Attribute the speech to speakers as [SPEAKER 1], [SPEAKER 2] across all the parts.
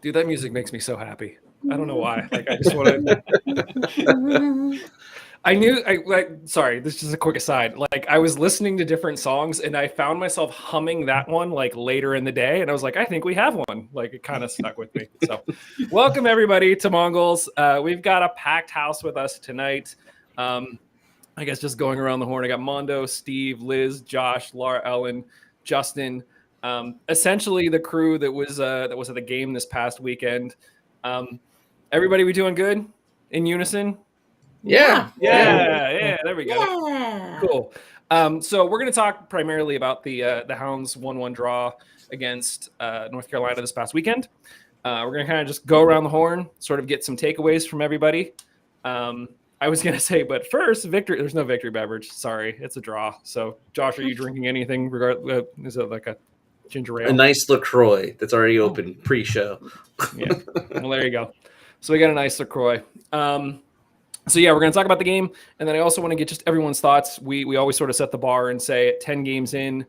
[SPEAKER 1] Dude, that music makes me so happy. I don't know why. Like, I just want to. Sorry, this is just a quick aside. Like, I was listening to different songs and I found myself humming that one like later in the day. And I was like, I think we have one. Like, it kind of stuck with me. So, welcome everybody to Mongols. We've got a packed house with us tonight. I guess just going around the horn, I got Mondo, Steve, Liz, Josh, Laura, Ellen, Justin. Essentially the crew that was at the game this past weekend. Everybody, we doing good in unison?
[SPEAKER 2] Yeah.
[SPEAKER 1] There we go.
[SPEAKER 3] Yeah.
[SPEAKER 1] Cool. So we're going to talk primarily about the Hounds 1-1 draw against North Carolina this past weekend. We're going to kind of just go around the horn, sort of get some takeaways from everybody. I was going to say, but first, victory. There's no victory beverage. Sorry, it's a draw. So, Josh, are you drinking anything? Is it like a ginger ale?
[SPEAKER 2] A nice LaCroix that's already open pre-show.
[SPEAKER 1] Yeah. Well, there you go. So we got a nice LaCroix. So yeah, we're going to talk about the game, and then I also want to get just everyone's thoughts. We always sort of set the bar and say at 10 games in,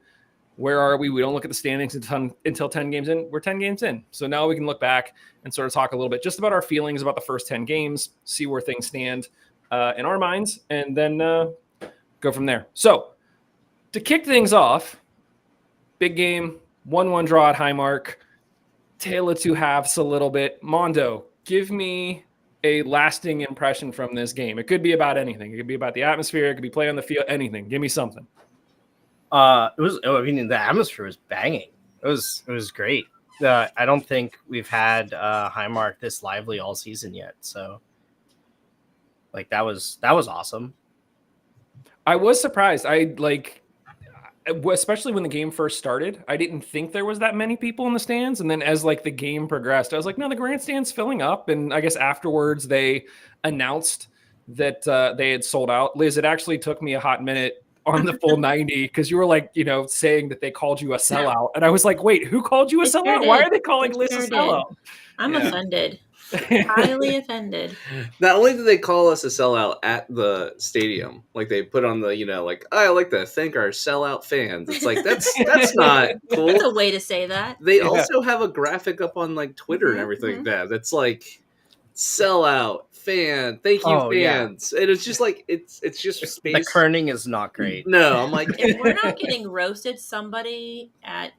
[SPEAKER 1] where are we? We don't look at the standings until 10 games in. We're 10 games in. So now we can look back and sort of talk a little bit just about our feelings about the first 10 games, see where things stand in our minds, and then go from there. So to kick things off, big game, 1-1 draw at Highmark, tale of two halves a little bit. Mondo, give me a lasting impression from this game. It could be about anything. It could be about the atmosphere. It could be play on the field. Anything. Give me something.
[SPEAKER 4] The atmosphere was banging. It was great. I don't think we've had Highmark this lively all season yet. So, like that was awesome.
[SPEAKER 1] I was surprised. Especially when the game first started, I didn't think there was that many people in the stands. And then as like the game progressed, I was like, no, the grandstand's filling up. And I guess afterwards they announced that they had sold out. Liz, it actually took me a hot minute on the full 90 because you were like, saying that they called you a sellout. And I was like, wait, who called you a sellout? Why are they calling Liz a sellout?
[SPEAKER 3] I'm offended. Highly offended.
[SPEAKER 2] Not only did they call us a sellout at the stadium, like they put on the, I like to thank our sellout fans. It's like, that's not cool.
[SPEAKER 3] That's a way to say that.
[SPEAKER 2] They also have a graphic up on like Twitter and everything like that. That's like sellout fan. Thank you, fans. Yeah. And it's just like, it's just space.
[SPEAKER 4] The kerning is not great.
[SPEAKER 2] No, I'm like,
[SPEAKER 3] if we're not getting roasted, somebody at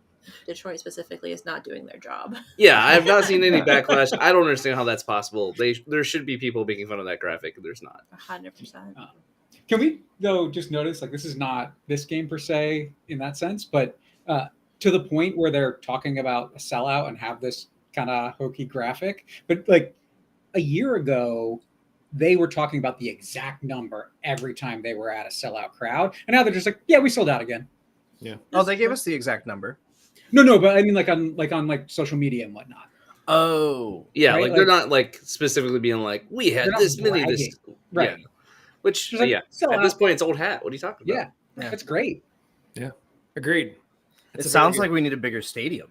[SPEAKER 3] Detroit specifically is not doing their job.
[SPEAKER 2] Yeah, I have not seen any backlash. I don't understand how that's possible. There should be people making fun of that graphic. There's not.
[SPEAKER 3] 100%.
[SPEAKER 5] Can we, though, just notice, like, this is not this game per se in that sense, but to the point where they're talking about a sellout and have this kind of hokey graphic. But, like, a year ago, they were talking about the exact number every time they were at a sellout crowd. And now they're just like, yeah, we sold out again.
[SPEAKER 1] Yeah.
[SPEAKER 4] Oh, they gave us the exact number.
[SPEAKER 5] No, but I mean on social media and whatnot.
[SPEAKER 4] Oh,
[SPEAKER 2] yeah,
[SPEAKER 5] right?
[SPEAKER 2] like they're not like specifically being like we had this many, this
[SPEAKER 5] right?
[SPEAKER 2] Yeah. Which
[SPEAKER 5] like,
[SPEAKER 2] at this point it's old hat. What are you talking about?
[SPEAKER 5] Yeah, that's great.
[SPEAKER 1] Yeah, agreed.
[SPEAKER 4] It sounds like we need a bigger stadium.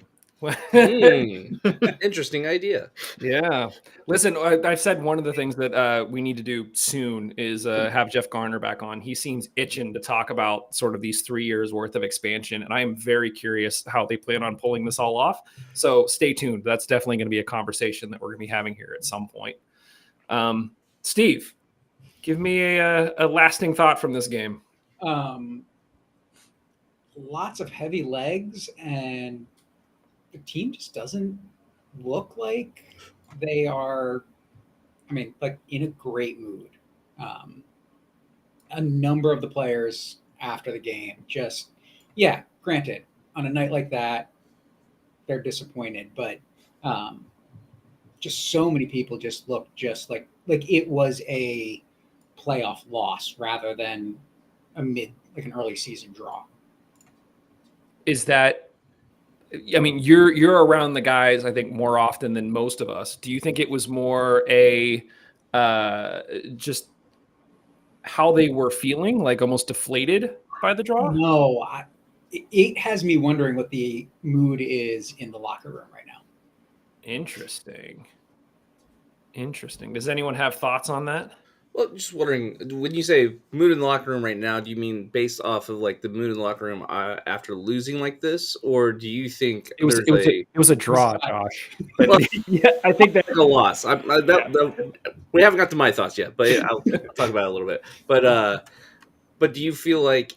[SPEAKER 2] Interesting idea.
[SPEAKER 1] Yeah. Listen, I've said one of the things that we need to do soon is have Jeff Garner back on. He seems itching to talk about sort of these 3 years worth of expansion. And I am very curious how they plan on pulling this all off. So stay tuned. That's definitely going to be a conversation that we're going to be having here at some point. Steve, give me a lasting thought from this game.
[SPEAKER 5] Lots of heavy legs, and the team just doesn't look like they are, like in a great mood. A number of the players after the game just, granted, on a night like that, they're disappointed, but just so many people just look just like it was a playoff loss rather than an early season draw.
[SPEAKER 1] Is that, you're around the guys, I think, more often than most of us. Do you think it was more just how they were feeling, like almost deflated by the draw?
[SPEAKER 5] No, it has me wondering what the mood is in the locker room right now.
[SPEAKER 1] Interesting. Does anyone have thoughts on that?
[SPEAKER 2] Well, just wondering, when you say mood in the locker room right now, do you mean based off of like the mood in the locker room after losing like this, or do you think
[SPEAKER 1] It was a draw, Josh. But
[SPEAKER 2] well,
[SPEAKER 1] yeah, I think that
[SPEAKER 2] a loss? We haven't got to my thoughts yet, but I'll talk about it a little bit. But do you feel like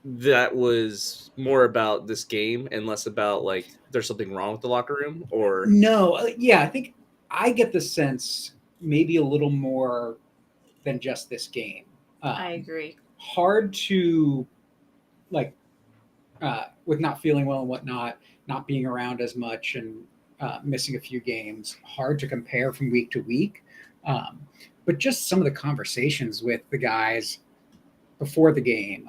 [SPEAKER 2] that was more about this game and less about like there's something wrong with the locker room, or
[SPEAKER 5] No, yeah, I think I get the sense maybe a little more than just this game.
[SPEAKER 3] I agree.
[SPEAKER 5] Hard to like with not feeling well and whatnot, not being around as much and missing a few games. Hard to compare from week to week, but just some of the conversations with the guys before the game,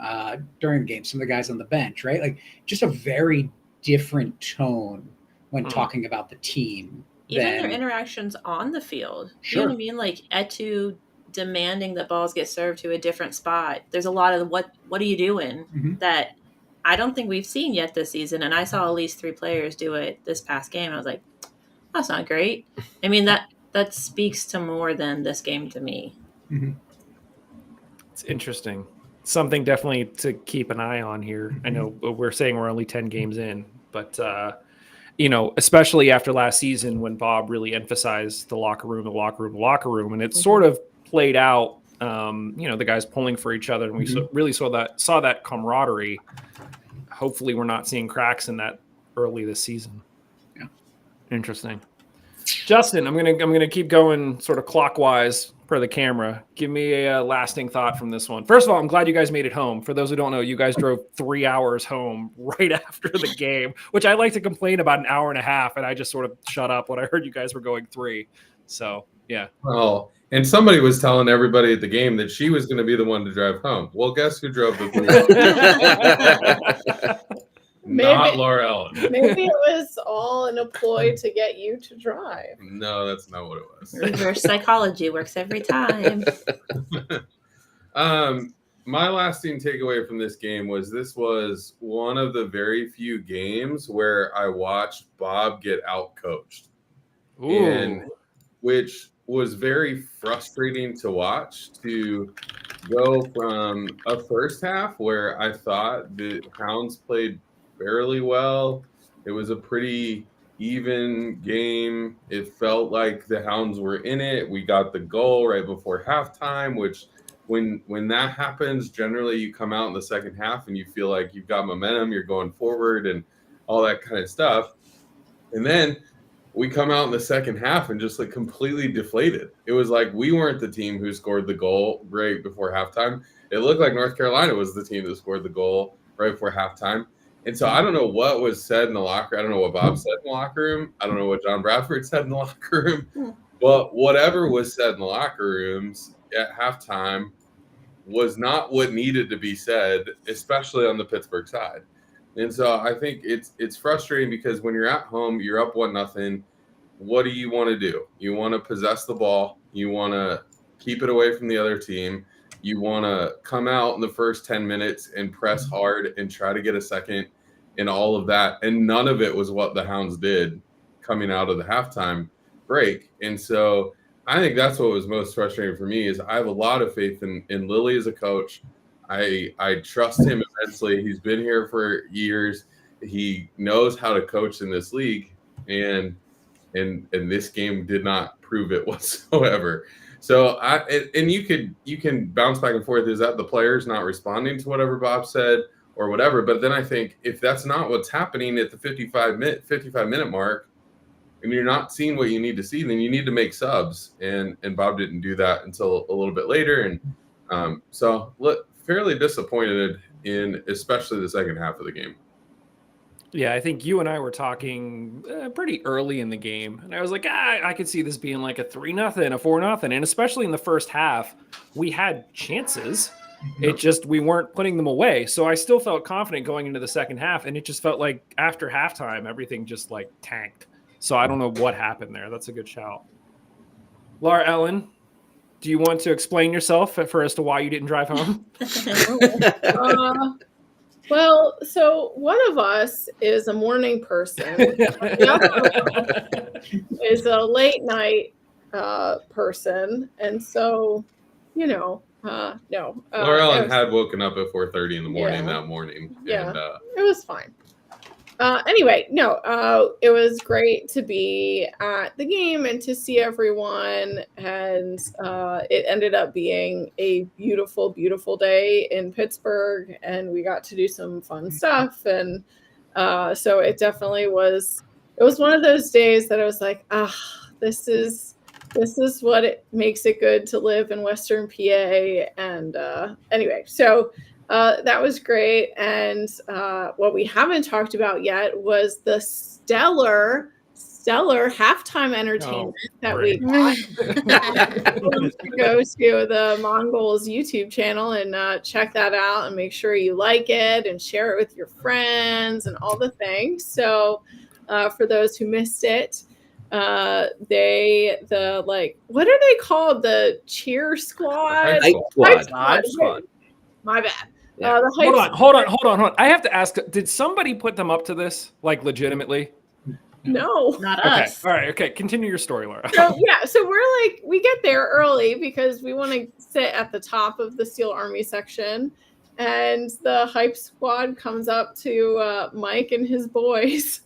[SPEAKER 5] during the game, some of the guys on the bench, right? Like just a very different tone when talking about the team.
[SPEAKER 3] Even their interactions on the field.
[SPEAKER 5] Sure.
[SPEAKER 3] You know what I mean? Like Etu demanding that balls get served to a different spot. There's a lot of what are you doing that I don't think we've seen yet this season. And I saw at least 3 players do it this past game. I was like, that's not great. I mean, that speaks to more than this game to me.
[SPEAKER 1] it's interesting. Something definitely to keep an eye on here. I know we're saying we're only 10 games in, but especially after last season when Bob really emphasized the locker room, and it sort of played out. The guys pulling for each other, and we really saw that camaraderie. Hopefully, we're not seeing cracks in that early this season.
[SPEAKER 5] Yeah,
[SPEAKER 1] interesting. Justin, I'm gonna keep going sort of clockwise per the camera. Give me a lasting thought from this one. First of all, I'm glad you guys made it home. For those who don't know, you guys drove 3 hours home right after the game, which I like to complain about an hour and a half, and I just sort of shut up when I heard you guys were going 3. So yeah.
[SPEAKER 6] Well, and somebody was telling everybody at the game that she was going to be the one to drive home. Well, guess who drove the 3 hours? Not Laura Ellen.
[SPEAKER 7] Maybe it was all in a ploy to get you to drive.
[SPEAKER 6] No, that's not what it was.
[SPEAKER 3] Reverse psychology works every time.
[SPEAKER 6] My lasting takeaway from this game was this was one of the very few games where I watched Bob get outcoached. And which was very frustrating to watch, to go from a first half where I thought the Hounds played fairly well. It was a pretty even game. It felt like the Hounds were in it. We got the goal right before halftime, which when that happens, generally you come out in the second half and you feel like you've got momentum, you're going forward and all that kind of stuff. And then we come out in the second half and just like completely deflated. It was like we weren't the team who scored the goal right before halftime. It looked like North Carolina was the team that scored the goal right before halftime. And so I don't know what was said in the locker room. I don't know what Bob said in the locker room. I don't know what John Bradford said in the locker room. But whatever was said in the locker rooms at halftime was not what needed to be said, especially on the Pittsburgh side. And so I think it's frustrating because when you're at home, you're up 1-0. What do you want to do? You want to possess the ball. You want to keep it away from the other team. You want to come out in the first 10 minutes and press hard and try to get a second and all of that. And none of it was what the Hounds did coming out of the halftime break. And so I think that's what was most frustrating for me is I have a lot of faith in Lily as a coach. I trust him immensely. He's been here for years. He knows how to coach in this league. And this game did not prove it whatsoever. So you can bounce back and forth. Is that the players not responding to whatever Bob said or whatever? But then I think if that's not what's happening at the 55 minute mark, and you're not seeing what you need to see, then you need to make subs. And Bob didn't do that until a little bit later. And so fairly disappointed in especially the second half of the game.
[SPEAKER 1] Yeah, I think you and I were talking pretty early in the game, and I was like, I could see this being like a 3-0, a 4-0, and especially in the first half, we had chances. It just we weren't putting them away. So I still felt confident going into the second half, and it just felt like after halftime, everything just like tanked. So I don't know what happened there. That's a good shout. Laura Ellen, do you want to explain yourself for as to why you didn't drive home?
[SPEAKER 7] Well, so one of us is a morning person. The other one is a late night person. And so no.
[SPEAKER 6] Laura Ellen had woken up at 4:30 in the morning
[SPEAKER 7] Yeah.
[SPEAKER 6] that morning.
[SPEAKER 7] Yeah.
[SPEAKER 6] And,
[SPEAKER 7] It was fine. Anyway, it was great to be at the game and to see everyone. And it ended up being a beautiful, beautiful day in Pittsburgh, and we got to do some fun stuff. And so it definitely was. It was one of those days that I was like, this is what it makes it good to live in Western PA. And anyway, so. That was great. And what we haven't talked about yet was the stellar halftime entertainment that we got. To go to the Mongols YouTube channel and check that out and make sure you like it and share it with your friends and all the things. So for those who missed it, what are they called? The cheer squad?
[SPEAKER 2] Hype squad.
[SPEAKER 7] My bad.
[SPEAKER 1] Yeah. Hold on. I have to ask, did somebody put them up to this? Like legitimately?
[SPEAKER 7] No.
[SPEAKER 3] Not
[SPEAKER 1] Okay.
[SPEAKER 3] us.
[SPEAKER 1] All right. Okay. Continue your story, Laura.
[SPEAKER 7] So we get there early because we want to sit at the top of the Steel Army section. And the hype squad comes up to Mike and his boys.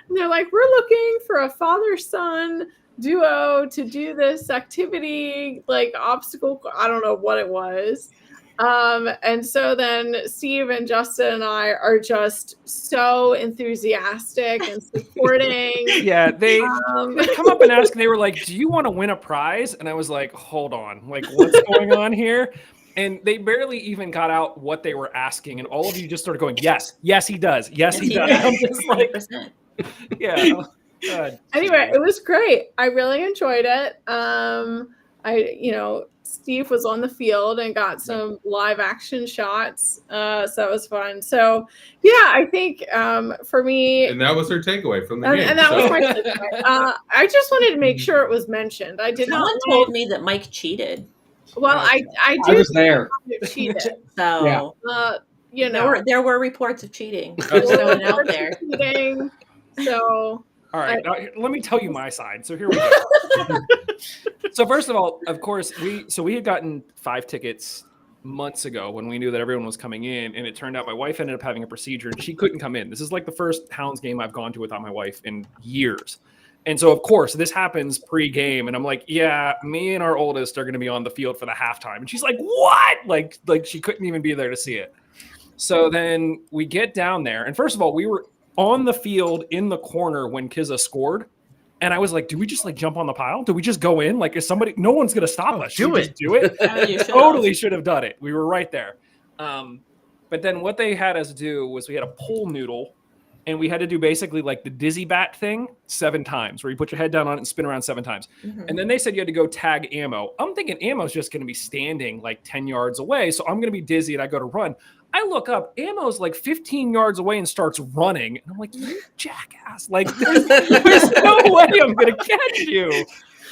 [SPEAKER 7] And they're like, we're looking for a father-son duo to do this activity, like obstacle. I don't know what it was. And so then Steve and Justin and I are just so enthusiastic and supporting.
[SPEAKER 1] Yeah, they come up and ask, they were like, do you want to win a prize? And I was like, hold on, like what's going on here? And they barely even got out what they were asking. And all of you just started going, yes, he does. Yes, he does. I'm just like, yeah.
[SPEAKER 7] Anyway, it was great. I really enjoyed it. Steve was on the field and got some live action shots. So that was fun. So yeah, I think for me,
[SPEAKER 6] and that was her takeaway from the game.
[SPEAKER 7] And that was my takeaway. I just wanted to make sure it was mentioned.
[SPEAKER 3] Someone told me that Mike cheated.
[SPEAKER 7] Well, I
[SPEAKER 5] was there.
[SPEAKER 7] Cheated.
[SPEAKER 3] So there were reports of cheating. Just throwing it out there.
[SPEAKER 7] Cheating. So.
[SPEAKER 1] All right, now, let me tell you my side. So here we go. So first of all, of course, we had gotten 5 tickets months ago when we knew that everyone was coming in, and it turned out my wife ended up having a procedure and she couldn't come in. This is like the first Hounds game I've gone to without my wife in years. And so, of course, this happens pre-game, and I'm like, yeah, me and our oldest are going to be on the field for the halftime. And she's like, what? Like she couldn't even be there to see it. So then we get down there, and first of all, we were on the field in the corner when Kizza scored. And I was like, do we just like jump on the pile? Do we just go in? Like, is somebody, no one's going to stop us. Do it. Totally should have done it. We were right there. But then what they had us do was we had a pull noodle, and we had to do basically like the dizzy bat thing 7 times, where you put your head down on it and spin around 7 times. Mm-hmm. And then they said you had to go tag Ammo. I'm thinking Ammo's just going to be standing like 10 yards away. So I'm going to be dizzy and I go to run. I look up, Ammo's like 15 yards away and starts running. And I'm like, you jackass. Like, there's no way I'm going to catch you.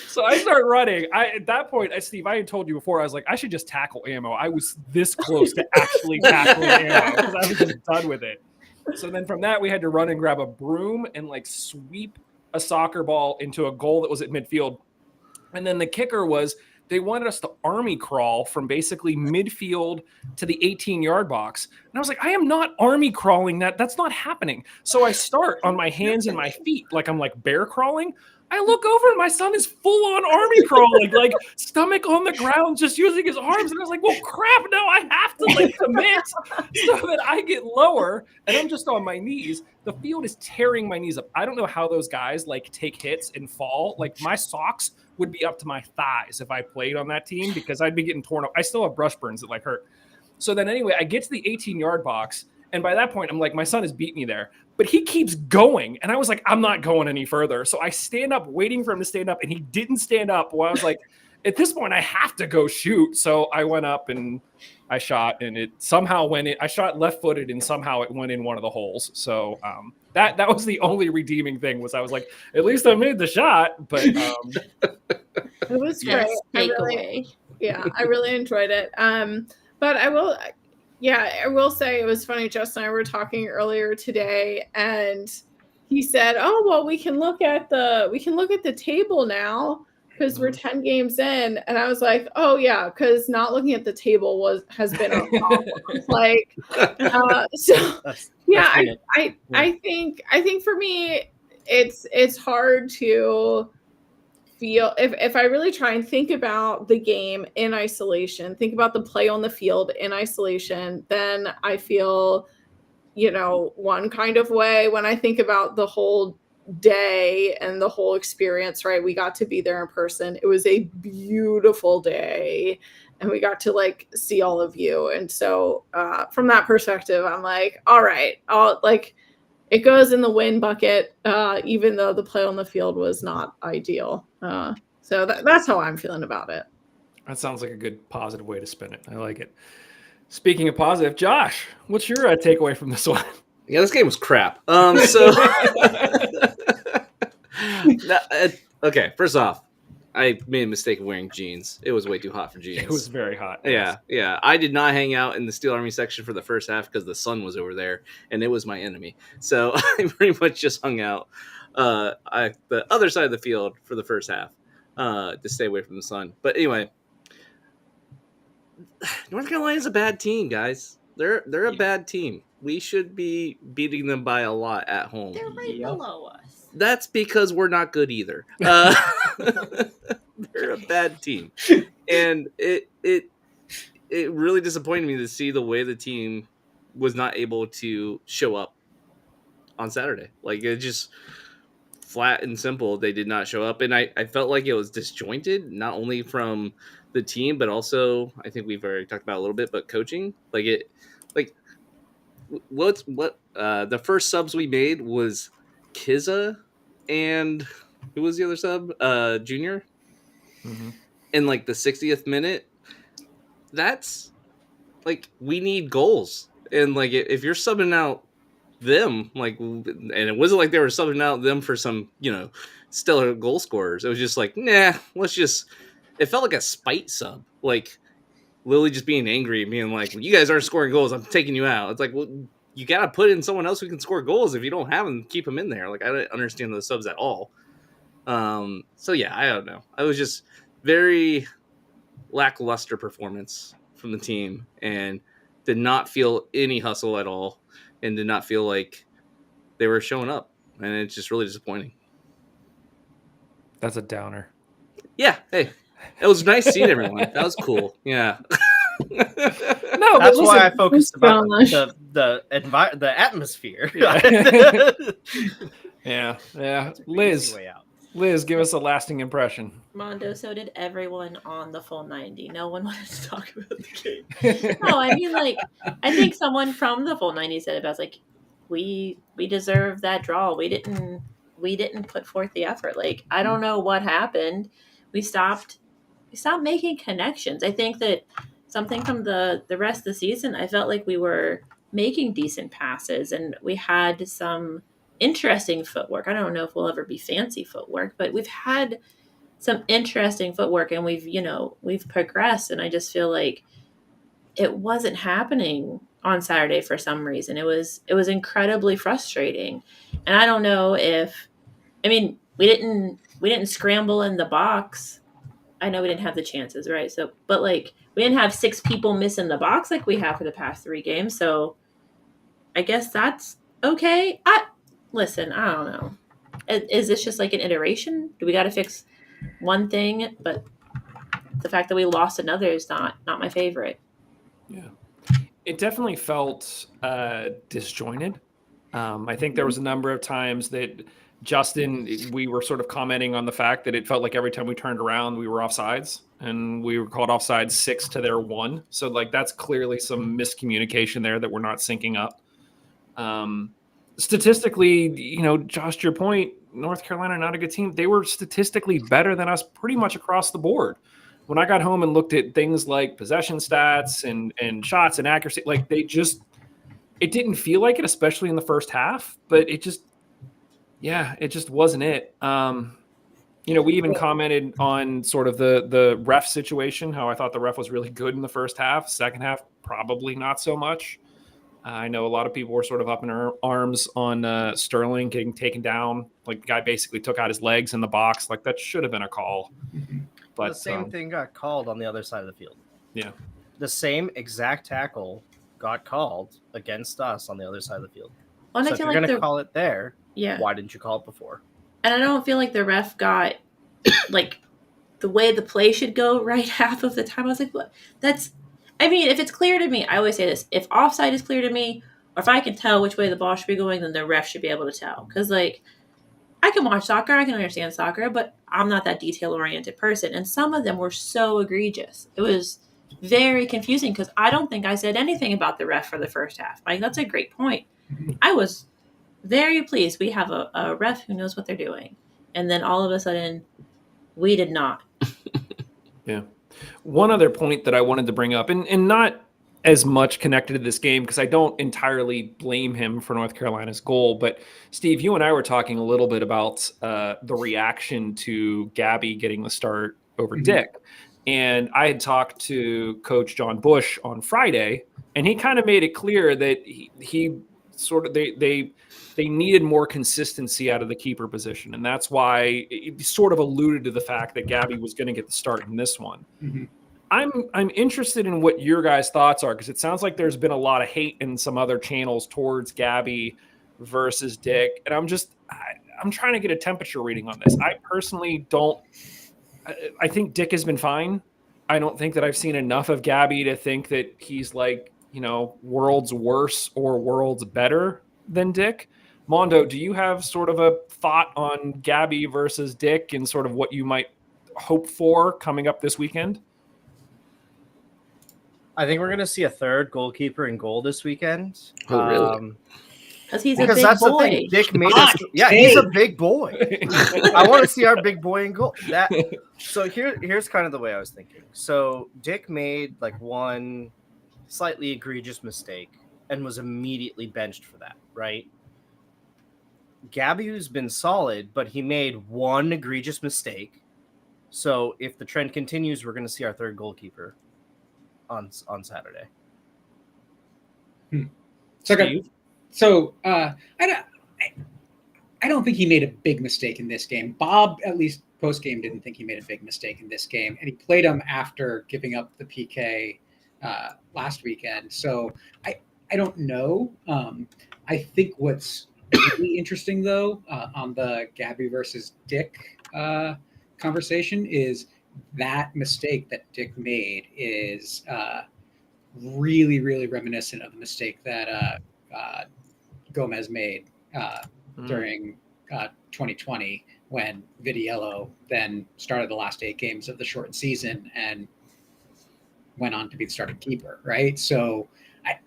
[SPEAKER 1] So I start running. At that point, Steve, I had told you before, I was like, I should just tackle Ammo. I was this close to actually tackling Ammo because I was just done with it. So then from that, we had to run and grab a broom and like sweep a soccer ball into a goal that was at midfield. And then the kicker was they wanted us to army crawl from basically midfield to the 18-yard box. And I was like, I am not army crawling that. That's not happening. So I start on my hands and my feet like I'm like bear crawling. I look over and my son is full on army crawling, like stomach on the ground, just using his arms. And I was like, well, crap, no, I have to like commit so that I get lower. And I'm just on my knees. The field is tearing my knees up. I don't know how those guys like take hits and fall. Like my socks would be up to my thighs if I played on that team because I'd be getting torn up. I still have brush burns that like hurt. So then anyway, I get to the 18-yard box. And by that point, I'm like, my son has beat me there. But he keeps going. And I was like, I'm not going any further. So I stand up waiting for him to stand up. And he didn't stand up. Well, I was like, at this point, I have to go shoot. So I went up and I shot. And it somehow went in. I shot left-footed and somehow it went in one of the holes. So that was the only redeeming thing was I was like, at least I made the shot. But
[SPEAKER 7] it was great. I really enjoyed it. But I will say it was funny. Justin and I were talking earlier today, and he said, "Oh, well, we can look at the table now because we're 10 games in, and I was like, oh yeah, because not looking at the table has been a problem. Like, so yeah, I think for me, it's hard to feel if I really try and think about the game in isolation, think about the play on the field in isolation, then I feel, one kind of way. When I think about the whole day and the whole experience, right? We got to be there in person. It was a beautiful day, and we got to see all of you. And so from that perspective, I'm like, all right, it goes in the win bucket, even though the play on the field was not ideal. So that's how I'm feeling about it.
[SPEAKER 1] That sounds like a good positive way to spin it. I like it. Speaking of positive, Josh, what's your takeaway from this one?
[SPEAKER 2] Yeah, this game was crap. Okay, first off, I made a mistake of wearing jeans. It was way too hot for jeans.
[SPEAKER 1] It was very hot.
[SPEAKER 2] Yeah, yeah. I did not hang out in the Steel Army section for the first half because the sun was over there, and it was my enemy. So I pretty much just hung out the other side of the field for the first half to stay away from the sun. But anyway, North Carolina is a bad team, guys. They're a bad team. We should be beating them by a lot at home.
[SPEAKER 3] They're right below us.
[SPEAKER 2] That's because we're not good either. They're a bad team, and it really disappointed me to see the way the team was not able to show up on Saturday. Like, it just flat and simple. They did not show up, and I felt like it was disjointed, not only from the team, but also I think we've already talked about a little bit, but coaching. The first subs we made was Kizza and who was the other sub? Junior.
[SPEAKER 1] Mm-hmm.
[SPEAKER 2] In the 60th minute. That's we need goals, and if you're subbing out them, and it wasn't like they were subbing out them for some stellar goal scorers. It was just nah, let's just. It felt like a spite sub, Lily just being angry and being like, well, you guys aren't scoring goals, I'm taking you out. It's well, you got to put in someone else who can score goals. If you don't have them, keep them in there. I don't understand those subs at all. So yeah, I don't know. I was just very lackluster performance from the team, and did not feel any hustle at all, and did not feel like they were showing up. And it's just really disappointing.
[SPEAKER 1] That's a downer.
[SPEAKER 2] Yeah. Hey, it was nice seeing everyone. That was cool. Yeah.
[SPEAKER 4] No, that's why I focused about the atmosphere.
[SPEAKER 1] Yeah. Liz, give us a lasting impression.
[SPEAKER 3] Mondo, so did everyone on the full 90. No one wanted to talk about the game. No, I mean, I think someone from the full 90 said it. I was like, we deserve that draw. We didn't put forth the effort. I don't know what happened. We stopped making connections. I think that something from the rest of the season, I felt like we were making decent passes, and we had some interesting footwork. I don't know if we'll ever be fancy footwork, but we've had some interesting footwork, and we've progressed. And I just feel like it wasn't happening on Saturday for some reason. It was incredibly frustrating. And I don't know we didn't scramble in the box. I know we didn't have the chances, right? So, but we didn't have 6 people missing the box like we have for the past 3 games. So I guess that's okay. Listen, I don't know. Is this just an iteration? Do we got to fix one thing? But the fact that we lost another is not my favorite.
[SPEAKER 1] Yeah. It definitely felt disjointed. I think there was a number of times that Justin, we were sort of commenting on the fact that it felt like every time we turned around, we were offsides, and we were called offsides 6 to their 1. So that's clearly some miscommunication there that we're not syncing up. Statistically, Josh, to your point, North Carolina, not a good team. They were statistically better than us pretty much across the board. When I got home and looked at things like possession stats and shots and accuracy, it didn't feel like it, especially in the first half, but it just wasn't it. We even commented on sort of the ref situation, how I thought the ref was really good in the first half. Second half, probably not so much. I know a lot of people were sort of up in arms on Sterling getting taken down. Like the guy basically took out his legs in the box. Like that should have been a call. But
[SPEAKER 4] the same thing got called on the other side of the field.
[SPEAKER 1] Yeah.
[SPEAKER 4] The same exact tackle got called against us on the other side of the field.
[SPEAKER 3] Well,
[SPEAKER 4] so if you're going to call it there, why didn't you call it before?
[SPEAKER 3] And I don't feel like the ref got like the way the play should go right half of the time. I was like, what? I mean, if it's clear to me, I always say this, if offside is clear to me, or if I can tell which way the ball should be going, then the ref should be able to tell. Because, like, I can watch soccer, I can understand soccer, but I'm not that detail-oriented person. And some of them were so egregious. It was very confusing because I don't think I said anything about the ref for the first half. Like, that's a great point. I was very pleased. We have a ref who knows what they're doing. And then all of a sudden, we did not.
[SPEAKER 1] Yeah. One other point that I wanted to bring up, and not as much connected to this game because I don't entirely blame him for North Carolina's goal, but Steve, you and I were talking a little bit about the reaction to Gabby getting the start over Dick. And I had talked to Coach John Bush on Friday, and he kind of made it clear that he sort of they needed more consistency out of the keeper position, and that's why it sort of alluded to the fact that Gabby was going to get the start in this one. I'm interested in what your guys' thoughts are because it sounds like there's been a lot of hate in some other channels towards Gabby versus Dick, and I'm trying to get a temperature reading on this. I personally don't. I think Dick has been fine. I don't think that I've seen enough of Gabby to think that he's like, worlds worse or worlds better than Dick. Mondo, do you have sort of a thought on Gabby versus Dick and sort of what you might hope for coming up this weekend?
[SPEAKER 4] I think we're going to see a third goalkeeper in goal this weekend.
[SPEAKER 2] Oh, really?
[SPEAKER 3] Because that's
[SPEAKER 4] boy.
[SPEAKER 3] The thing.
[SPEAKER 4] Dick made us. Yeah, he's a big boy. I want to see our big boy in goal. So here's kind of the way I was thinking. So Dick made like one slightly egregious mistake and was immediately benched for that, right? Gabby's been solid, but he made one egregious mistake. So if the trend continues, we're going to see our third goalkeeper on Saturday.
[SPEAKER 5] So I don't think he made a big mistake in this game. Bob, at least post game, didn't think he made a big mistake in this game, and he played him after giving up the PK last weekend. So I don't know. I think what's really interesting though on the Gabby versus Dick conversation is that mistake that Dick made is really, really reminiscent of the mistake that Gomez made during 2020 when Vidiello then started the last 8 games of the shortened season and went on to be the starting keeper, right? So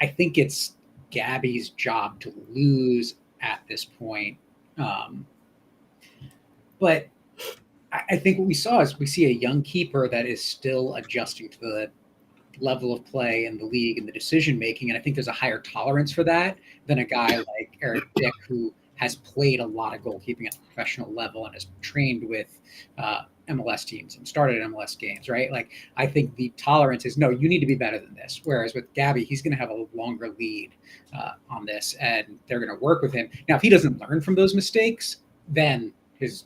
[SPEAKER 5] I think it's Gabby's job to lose at this point. But I think what we saw is we see a young keeper that is still adjusting to the level of play in the league and the decision making, and I think there's a higher tolerance for that than a guy like Eric Dick, who has played a lot of goalkeeping at the professional level and has trained with MLS teams and started MLS games, right? Like, I think the tolerance is, no, you need to be better than this. Whereas with Gabby, he's going to have a longer lead on this, and they're going to work with him. Now, if he doesn't learn from those mistakes, then his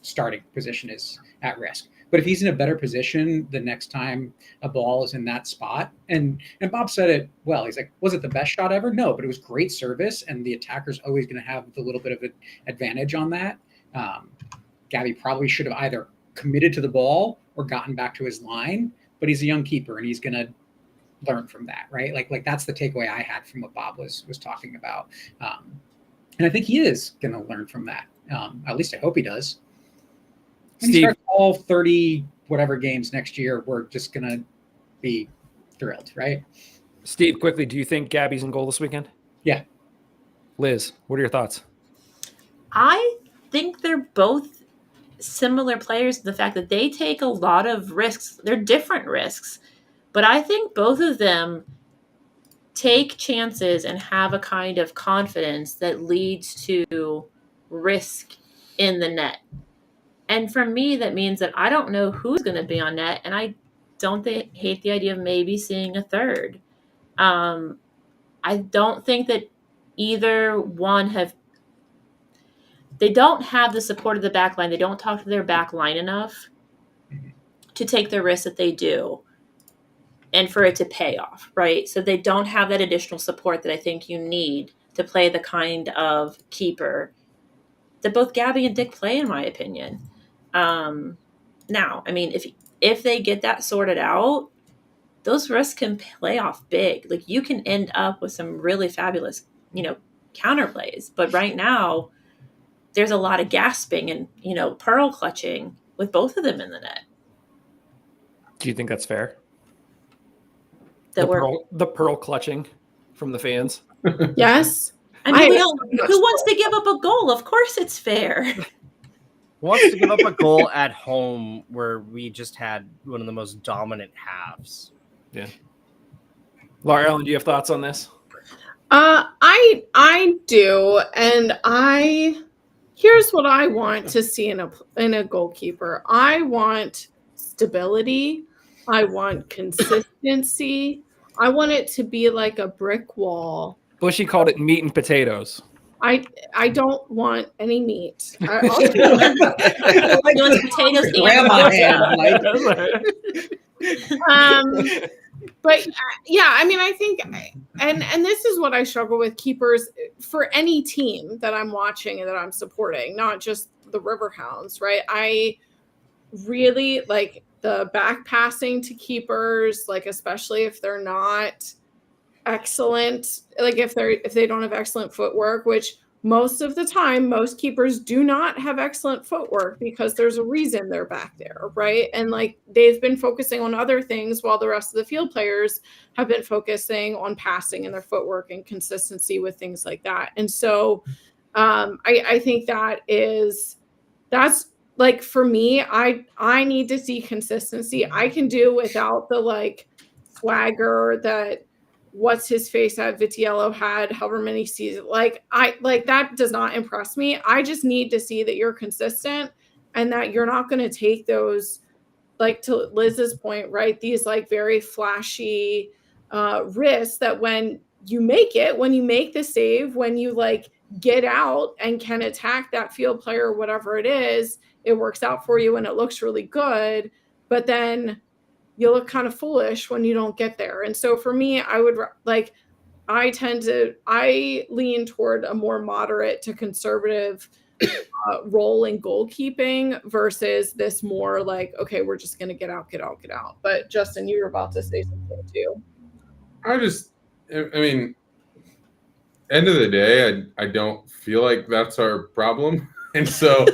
[SPEAKER 5] starting position is at risk. But if he's in a better position the next time a ball is in that spot, and Bob said it well, he's like, was it the best shot ever? No, but it was great service, and the attacker's always going to have the little bit of an advantage on that. Gabby probably should have either committed to the ball or gotten back to his line, but he's a young keeper, and he's going to learn from that, right? Like that's the takeaway I had from what Bob was talking about. And I think he is going to learn from that. At least I hope he does. When he starts all 30 whatever games next year, we're just going to be thrilled, right?
[SPEAKER 1] Steve, quickly, do you think Gabby's in goal this weekend?
[SPEAKER 5] Yeah.
[SPEAKER 1] Liz, what are your thoughts?
[SPEAKER 3] I think they're both similar players in the fact that they take a lot of risks. They're different risks, but I think both of them take chances and have a kind of confidence that leads to risk in the net. And for me, that means that I don't know who's going to be on net, and I don't hate the idea of maybe seeing a third. I don't think that either one they don't have the support of the back line. They don't talk to their back line enough to take the risk that they do and for it to pay off, right? So they don't have that additional support that I think you need to play the kind of keeper that both Gabby and Dick play, in my opinion. Now, I mean, if they get that sorted out, those risks can play off big. Like, you can end up with some really fabulous, counterplays. But right now, there's a lot of gasping and, pearl clutching with both of them in the net.
[SPEAKER 1] Do you think that's fair?
[SPEAKER 3] The
[SPEAKER 1] pearl clutching from the fans.
[SPEAKER 7] Yes.
[SPEAKER 3] I mean, who wants to give up a goal? Of course it's fair.
[SPEAKER 4] Who wants to give up a goal at home where we just had one of the most dominant halves?
[SPEAKER 1] Yeah. Laura Ellen, do you have thoughts on this?
[SPEAKER 7] I do, and here's what I want to see in a goalkeeper. I want stability. I want consistency. I want it to be like a brick wall.
[SPEAKER 1] Bushy called it meat and potatoes.
[SPEAKER 7] I don't want any meat.
[SPEAKER 3] You want potatoes
[SPEAKER 5] Grandma ham,
[SPEAKER 7] but yeah, I mean, I think, and this is what I struggle with keepers for any team that I'm watching and that I'm supporting, not just the Riverhounds, right? I really like the back passing to keepers, like especially if they're not excellent, like if they don't have excellent footwork, which most of the time most keepers do not have excellent footwork because there's a reason they're back there, right? And like they've been focusing on other things while the rest of the field players have been focusing on passing and their footwork and consistency with things like that. And so I think that's like, for me, I need to see consistency. I can do without the like swagger that what's his face at Vitiello had however many seasons. Like that does not impress me. I just need to see that you're consistent and that you're not going to take those, like to Liz's point, right? These like very flashy risks that when you make the save, when you like get out and can attack that field player or whatever it is, it works out for you and it looks really good. But then you look kind of foolish when you don't get there. And so for me, I lean toward a more moderate to conservative role in goalkeeping versus this more like, okay, we're just going to get out. But Justin, you were about to say something too.
[SPEAKER 6] I mean, end of the day, I don't feel like that's our problem. And so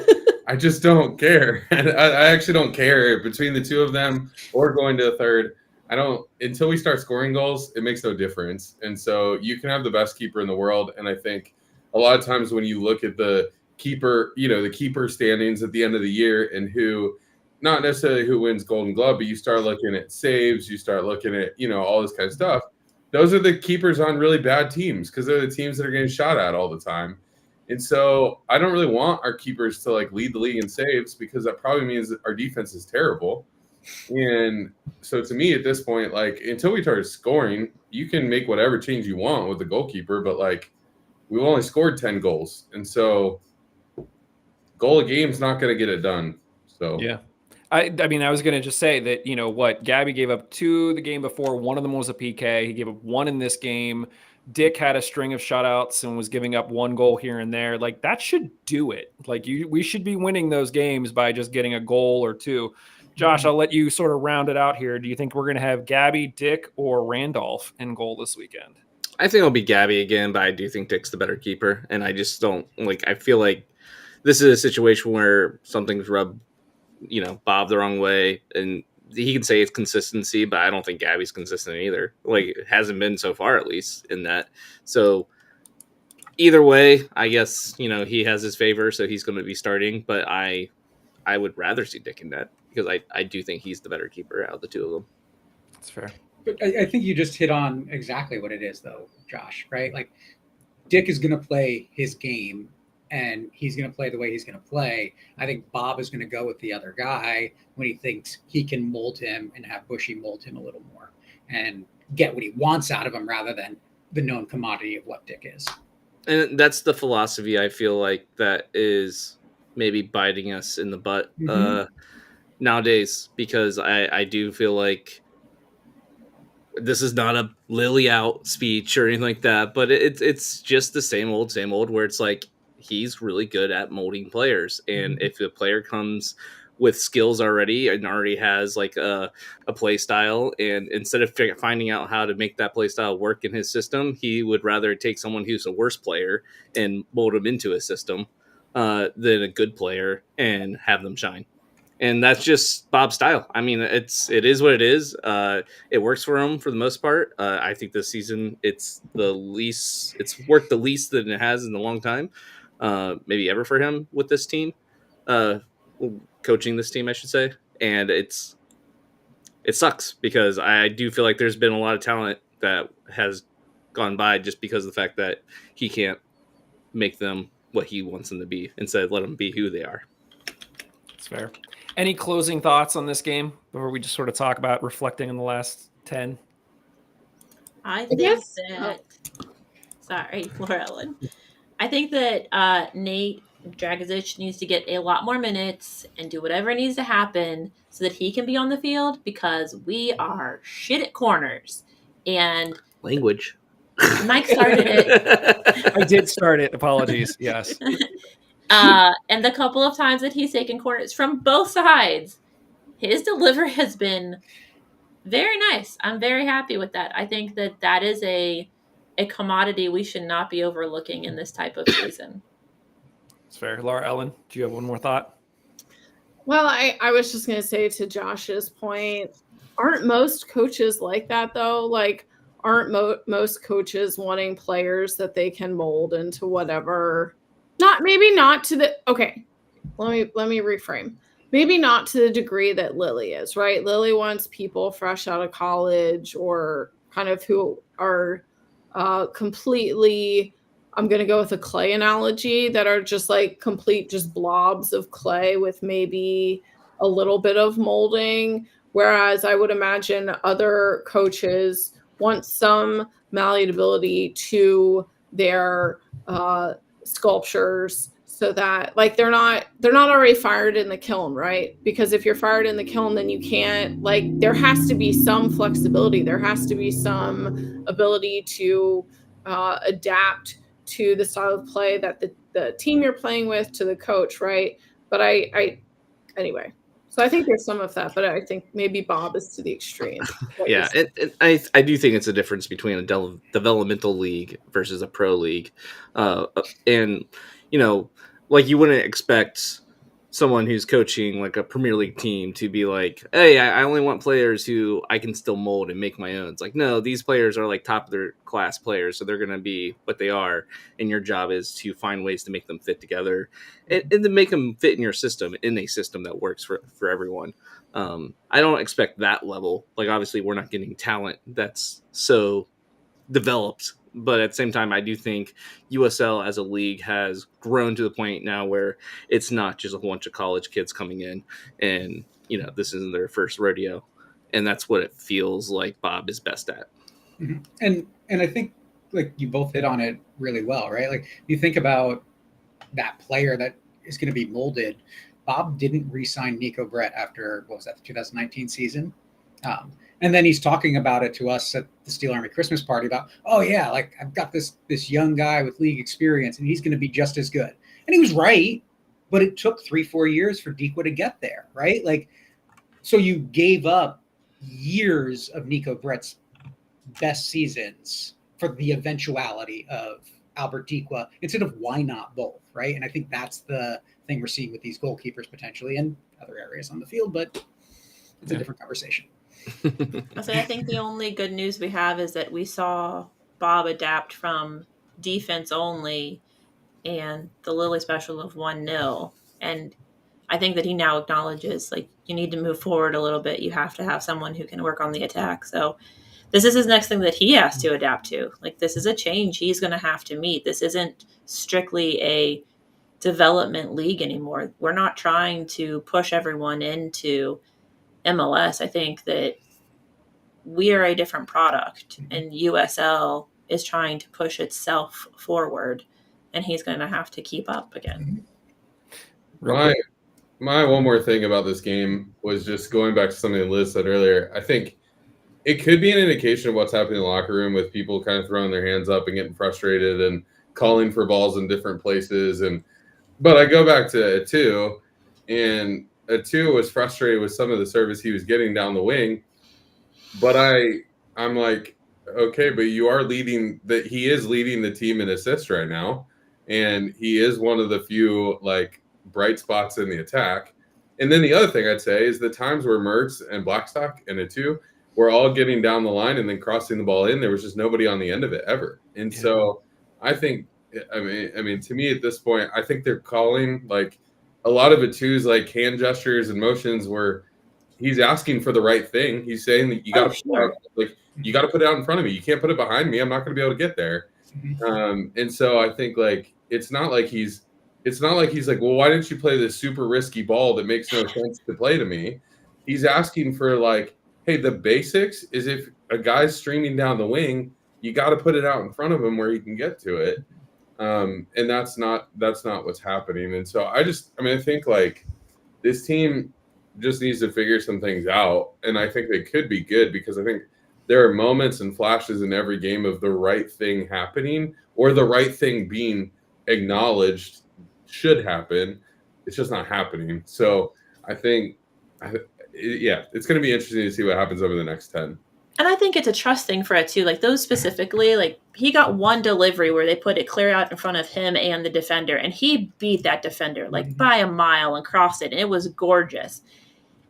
[SPEAKER 6] I just don't care. And I actually don't care between the two of them or going to a third. Until we start scoring goals, it makes no difference. And so you can have the best keeper in the world. And I think a lot of times when you look at the keeper, the keeper standings at the end of the year and not necessarily who wins Golden Glove, but you start looking at saves, you start looking at, all this kind of stuff. Those are the keepers on really bad teams because they're the teams that are getting shot at all the time. And so I don't really want our keepers to like lead the league in saves because that probably means that our defense is terrible. And so to me at this point, like until we start scoring, you can make whatever change you want with the goalkeeper, but like we've only scored 10 goals. And so goal a game's not going to get it done. So
[SPEAKER 1] yeah. I mean, I was going to just say that, Gabby gave up 2 the game before. One of them was a PK. He gave up 1 in this game. Dick had a string of shutouts and was giving up 1 goal here and there. Like that should do it. Like we should be winning those games by just getting a goal or 2. Josh, I'll let you sort of round it out here. Do you think we're going to have Gabby, Dick, or Randolph in goal this weekend?
[SPEAKER 2] I think it'll be Gabby again, but I do think Dick's the better keeper. And I just don't I feel like this is a situation where something's rubbed, Bob the wrong way. And he can say it's consistency, but I don't think Gabby's consistent either. Like it hasn't been so far, at least in that. So either way, I guess, he has his favor, so he's going to be starting, but I would rather see Dick in that because I do think he's the better keeper out of the two of them.
[SPEAKER 1] That's fair.
[SPEAKER 5] But I think you just hit on exactly what it is though, Josh, right? Like Dick is going to play his game and he's going to play the way he's going to play. I think Bob is going to go with the other guy when he thinks he can mold him and have Bushy mold him a little more and get what he wants out of him rather than the known commodity of what Dick is.
[SPEAKER 2] And that's the philosophy I feel like that is maybe biting us in the butt nowadays, because I do feel like this is not a Lily out speech or anything like that, but it's just the same old, where it's like he's really good at molding players. And if a player comes with skills already and already has like a play style, and instead of finding out how to make that play style work in his system, he would rather take someone who's a worse player and mold them into his system than a good player and have them shine. And that's just Bob's style. I mean, it is what it is. It works for him for the most part. I think this season it's worked the least that it has in a long time, maybe ever for him with this team, coaching this team, I should say. And it sucks because I do feel like there's been a lot of talent that has gone by just because of the fact that he can't make them what he wants them to be, instead of let them be who they are.
[SPEAKER 1] That's fair. Any closing thoughts on this game before we just sort of talk about reflecting on the last 10?
[SPEAKER 3] I think that. Sorry, Laura Ellen. I think that Nate Dragic needs to get a lot more minutes and do whatever needs to happen so that he can be on the field, because we are shit at corners. And
[SPEAKER 2] language.
[SPEAKER 3] Mike started it.
[SPEAKER 1] I did start it. Apologies. Yes.
[SPEAKER 3] And the couple of times that he's taken corners from both sides, his delivery has been very nice. I'm very happy with that. I think that is a commodity we should not be overlooking in this type of season.
[SPEAKER 1] It's fair. Laura Ellen, do you have one more thought?
[SPEAKER 7] Well, I was just going to say, to Josh's point, aren't most coaches like that, though? Like, aren't most coaches wanting players that they can mold into whatever? Maybe not to the, okay, let me reframe. Maybe not to the degree that Lily is, right? Lily wants people fresh out of college, or kind of who are completely, I'm going to go with a clay analogy, that are just like complete just blobs of clay with maybe a little bit of molding. Whereas I would imagine other coaches want some malleability to their sculptures, so that like they're not already fired in the kiln, right? Because if you're fired in the kiln, then you can't, like, there has to be some flexibility, there has to be some ability to adapt to the style of play that the team you're playing with, to the coach, right? But I anyway, so I think there's some of that, but I think maybe Bob is to the extreme.
[SPEAKER 2] Yeah, I do think it's a difference between a developmental league versus a pro league. And, you know, like, you wouldn't expect someone who's coaching like a Premier League team to be like, hey, I only want players who I can still mold and make my own. It's like, no, these players are like top of their class players, so they're going to be what they are. And your job is to find ways to make them fit together and to make them fit in your system, in a system that works for everyone. I don't expect that level. Like, obviously, we're not getting talent that's so developed. But at the same time, I do think USL as a league has grown to the point now where it's not just a bunch of college kids coming in and, you know, this isn't their first rodeo. And that's what it feels like Bob is best at.
[SPEAKER 5] Mm-hmm. And I think, like, you both hit on it really well, right? Like, you think about that player that is going to be molded. Bob didn't re-sign Nico Brett after, what was that, the 2019 season? And then he's talking about it to us at the Steel Army Christmas party about, oh yeah, like, I've got this young guy with league experience and he's going to be just as good. And he was right, but it took 3-4 years for Dequa to get there, right? Like, so you gave up years of Nico Brett's best seasons for the eventuality of Albert Dequa instead of why not both, right? And I think that's the thing we're seeing with these goalkeepers potentially and other areas on the field, but it's a different conversation.
[SPEAKER 3] So I think the only good news we have is that we saw Bob adapt from defense only and the Lily special of 1-0. And I think that he now acknowledges, like, you need to move forward a little bit. You have to have someone who can work on the attack. So this is his next thing that he has to adapt to. Like, this is a change he's going to have to meet. This isn't strictly a development league anymore. We're not trying to push everyone into MLS. I think that we are a different product, and USL is trying to push itself forward, and he's going to have to keep up again.
[SPEAKER 6] My one more thing about this game was just going back to something Liz said earlier. I think it could be an indication of what's happening in the locker room with people kind of throwing their hands up and getting frustrated and calling for balls in different places. But I go back to Atu, and Atu was frustrated with some of the service he was getting down the wing. But I'm like, okay, but you are leading that he is leading the team in assists right now, and he is one of the few like bright spots in the attack. And then the other thing I'd say is the times where Mertz and Blackstock and Atu were all getting down the line and then crossing the ball in, there was just nobody on the end of it ever. And so I think, I mean, to me at this point, I think they're calling like a lot of Atu's like hand gestures and motions where he's asking for the right thing. He's saying that you got to put it out in front of me. You can't put it behind me. I'm not going to be able to get there. And so I think like it's not like he's like, well, why didn't you play this super risky ball that makes no sense to play to me? He's asking for like, hey, the basics is if a guy's streaming down the wing, you got to put it out in front of him where he can get to it. And that's not what's happening. And so I think like this team just needs to figure some things out. And I think they could be good because I think there are moments and flashes in every game of the right thing happening or the right thing being acknowledged should happen. It's just not happening. So I think, it's going to be interesting to see what happens over the next 10.
[SPEAKER 3] And I think it's a trust thing for it too. Like those specifically, like he got one delivery where they put it clear out in front of him and the defender, and he beat that defender like by a mile and crossed it, and it was gorgeous.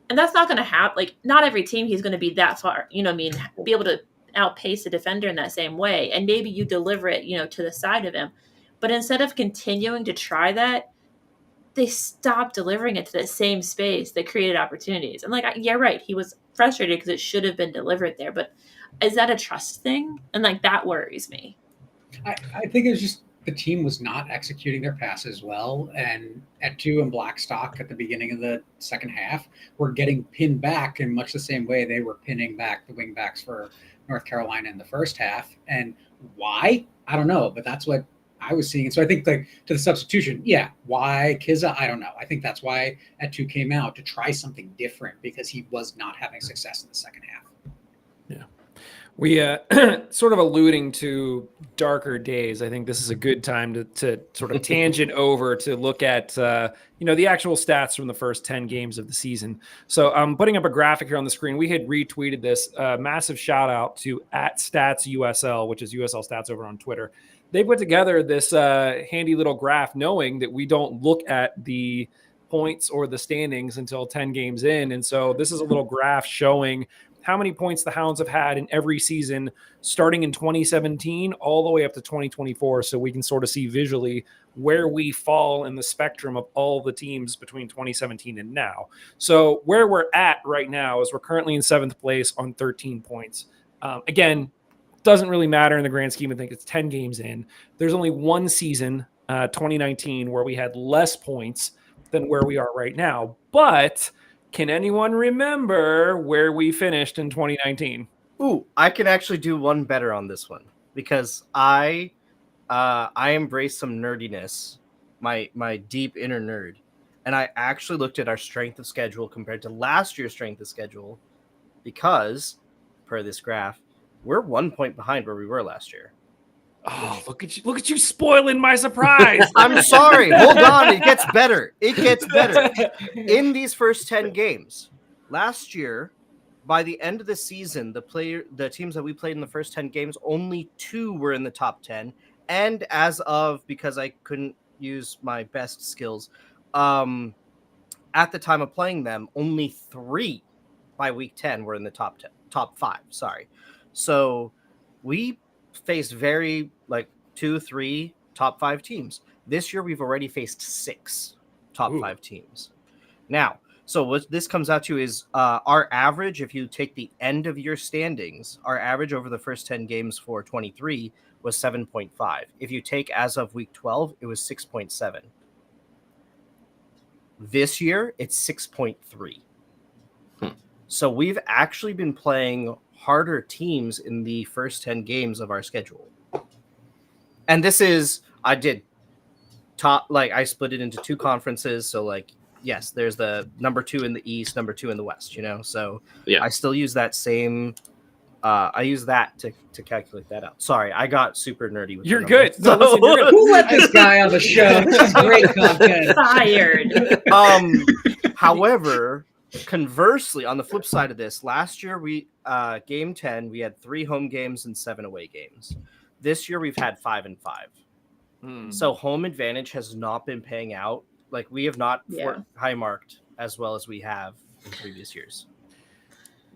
[SPEAKER 3] And that's not going to happen. Like not every team he's going to be that far, be able to outpace the defender in that same way. And maybe you deliver it, to the side of him. But instead of continuing to try that, they stopped delivering it to that same space that created opportunities. And right, he was frustrated because it should have been delivered there. But is that a trust thing? And that worries me.
[SPEAKER 5] I think it was just the team was not executing their passes well. And Atu and Blackstock at the beginning of the second half were getting pinned back in much the same way they were pinning back the wing backs for North Carolina in the first half. And why? I don't know, but that's what I was seeing. And so I think to the substitution, why Kizza? I don't know. I think that's why Atu came out to try something different because he was not having success in the second half. Yeah.
[SPEAKER 1] We sort of alluding to darker days. I think this is a good time to sort of tangent over to look at, the actual stats from the first 10 games of the season. So I'm putting up a graphic here on the screen. We had retweeted this. Massive shout out to @StatsUSL, which is USL Stats over on Twitter. They put together this handy little graph knowing that we don't look at the points or the standings until 10 games in. And so this is a little graph showing how many points the Hounds have had in every season, starting in 2017 all the way up to 2024. So we can sort of see visually where we fall in the spectrum of all the teams between 2017 and now. So where we're at right now is we're currently in 7th place on 13 points. Again, doesn't really matter in the grand scheme of things. It's 10 games in. There's only one season, 2019, where we had less points than where we are right now. But can anyone remember where we finished in 2019?
[SPEAKER 4] Ooh, I can actually do one better on this one because I embrace some nerdiness, my deep inner nerd, and I actually looked at our strength of schedule compared to last year's strength of schedule because, per this graph, we're 1 point behind where we were last year.
[SPEAKER 1] Oh, look at you spoiling my surprise.
[SPEAKER 4] I'm sorry. Hold on. It gets better. In these first 10 games, last year, by the end of the season, the teams that we played in the first 10 games, only 2 were in the top 10. And as of, because I couldn't use my best skills, at the time of playing them, only 3 by week 10 were in the top 5. Sorry. So we faced very 2, 3 top 5 teams. This year we've already faced 6 top 5 teams. Now, so what this comes out to is our average, if you take the end of year standings, our average over the first 10 games for 23 was 7.5. If you take as of week 12, it was 6.7. This year, it's 6.3. So we've actually been playing harder teams in the first 10 games of our schedule. And this is, I did top, like I split it into 2 conferences. So like, yes, there's the number 2 in the East, number 2 in the West, you know? So
[SPEAKER 2] Yeah.
[SPEAKER 4] I still use that same, I use that to calculate that out. Sorry, I got super nerdy with
[SPEAKER 1] You're
[SPEAKER 4] the
[SPEAKER 1] good.
[SPEAKER 4] numbers.
[SPEAKER 1] No, listen, you're good.
[SPEAKER 5] Who let this guy on the show? This is great content.
[SPEAKER 3] Fired.
[SPEAKER 4] However, conversely, on the flip side of this, last year we game 10, we had 3 home games and 7 away games. This year we've had 5 and 5. So home advantage has not been paying out. Like we have not high marked as well as we have in previous years.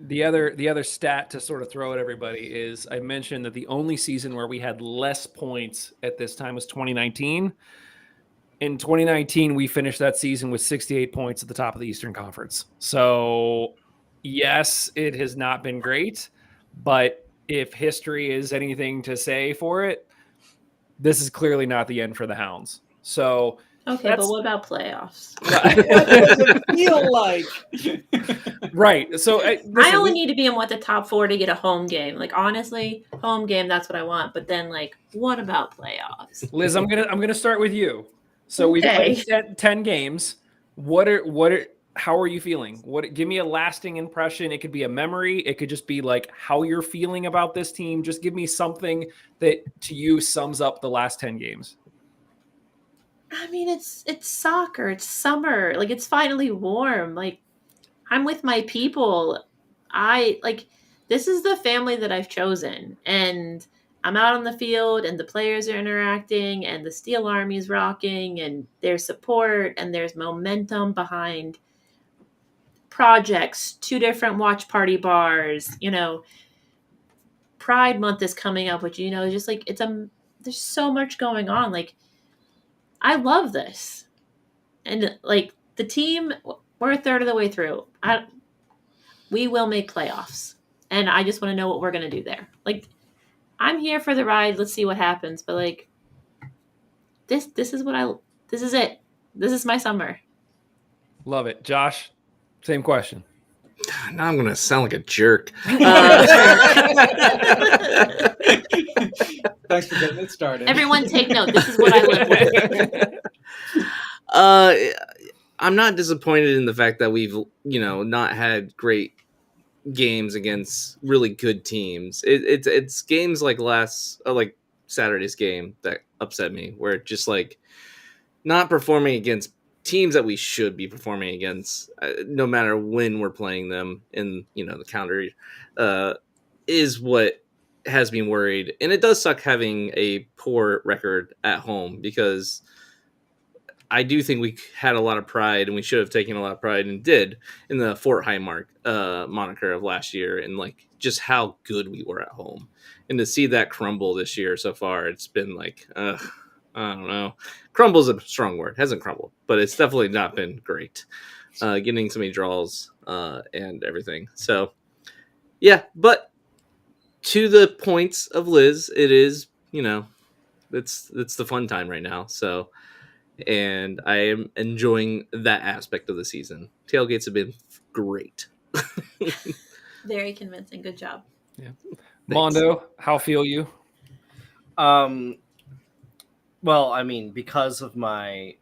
[SPEAKER 1] The other stat to sort of throw at everybody is I mentioned that the only season where we had less points at this time was 2019. In 2019, we finished that season with 68 points at the top of the Eastern Conference. So, yes, it has not been great, but if history is anything to say for it, this is clearly not the end for the Hounds. So,
[SPEAKER 3] okay, but what about playoffs?
[SPEAKER 5] What does it feel like?
[SPEAKER 1] Right. So,
[SPEAKER 3] I only need to be in the top 4 to get a home game. Like honestly, home game, that's what I want. But then, like, what about playoffs?
[SPEAKER 1] Liz, I'm gonna start with you. So we've played 10 games. How are you feeling? Give me a lasting impression. It could be a memory. It could just be like how you're feeling about this team. Just give me something that to you sums up the last 10 games.
[SPEAKER 3] I mean, it's soccer. It's summer. Like it's finally warm. Like I'm with my people. This is the family that I've chosen, and I'm out on the field and the players are interacting and the Steel Army's rocking and there's support and there's momentum behind projects, 2 different watch party bars, you know, Pride Month is coming up, which, you know, just like there's so much going on. Like, I love this. And like the team, we're a third of the way through. We will make playoffs. And I just want to know what we're going to do there. Like, I'm here for the ride. Let's see what happens. But like, this is it. This is my summer.
[SPEAKER 1] Love it. Josh, same question.
[SPEAKER 2] Now I'm going to sound like a jerk.
[SPEAKER 5] Thanks for getting it started.
[SPEAKER 3] Everyone take note. This is what I live with.
[SPEAKER 2] I'm not disappointed in the fact that we've, not had great games against really good teams. It's games like Saturday's game that upset me, where it just like not performing against teams that we should be performing against, no matter when we're playing them in the counter, is what has me worried. And it does suck having a poor record at home, because I do think we had a lot of pride, and we should have taken a lot of pride, and did, in the Fort Highmark moniker of last year, and like just how good we were at home. And to see that crumble this year so far, it's been like, I don't know. Crumble's a strong word. Hasn't crumbled, but it's definitely not been great. Getting so many draws and everything. So, yeah, but to the points of Liz, it is, it's the fun time right now. So, and I am enjoying that aspect of the season. Tailgates have been great.
[SPEAKER 3] Very convincing. Good job.
[SPEAKER 1] Yeah. Mondo, how feel you?
[SPEAKER 4] Well, I mean, because of my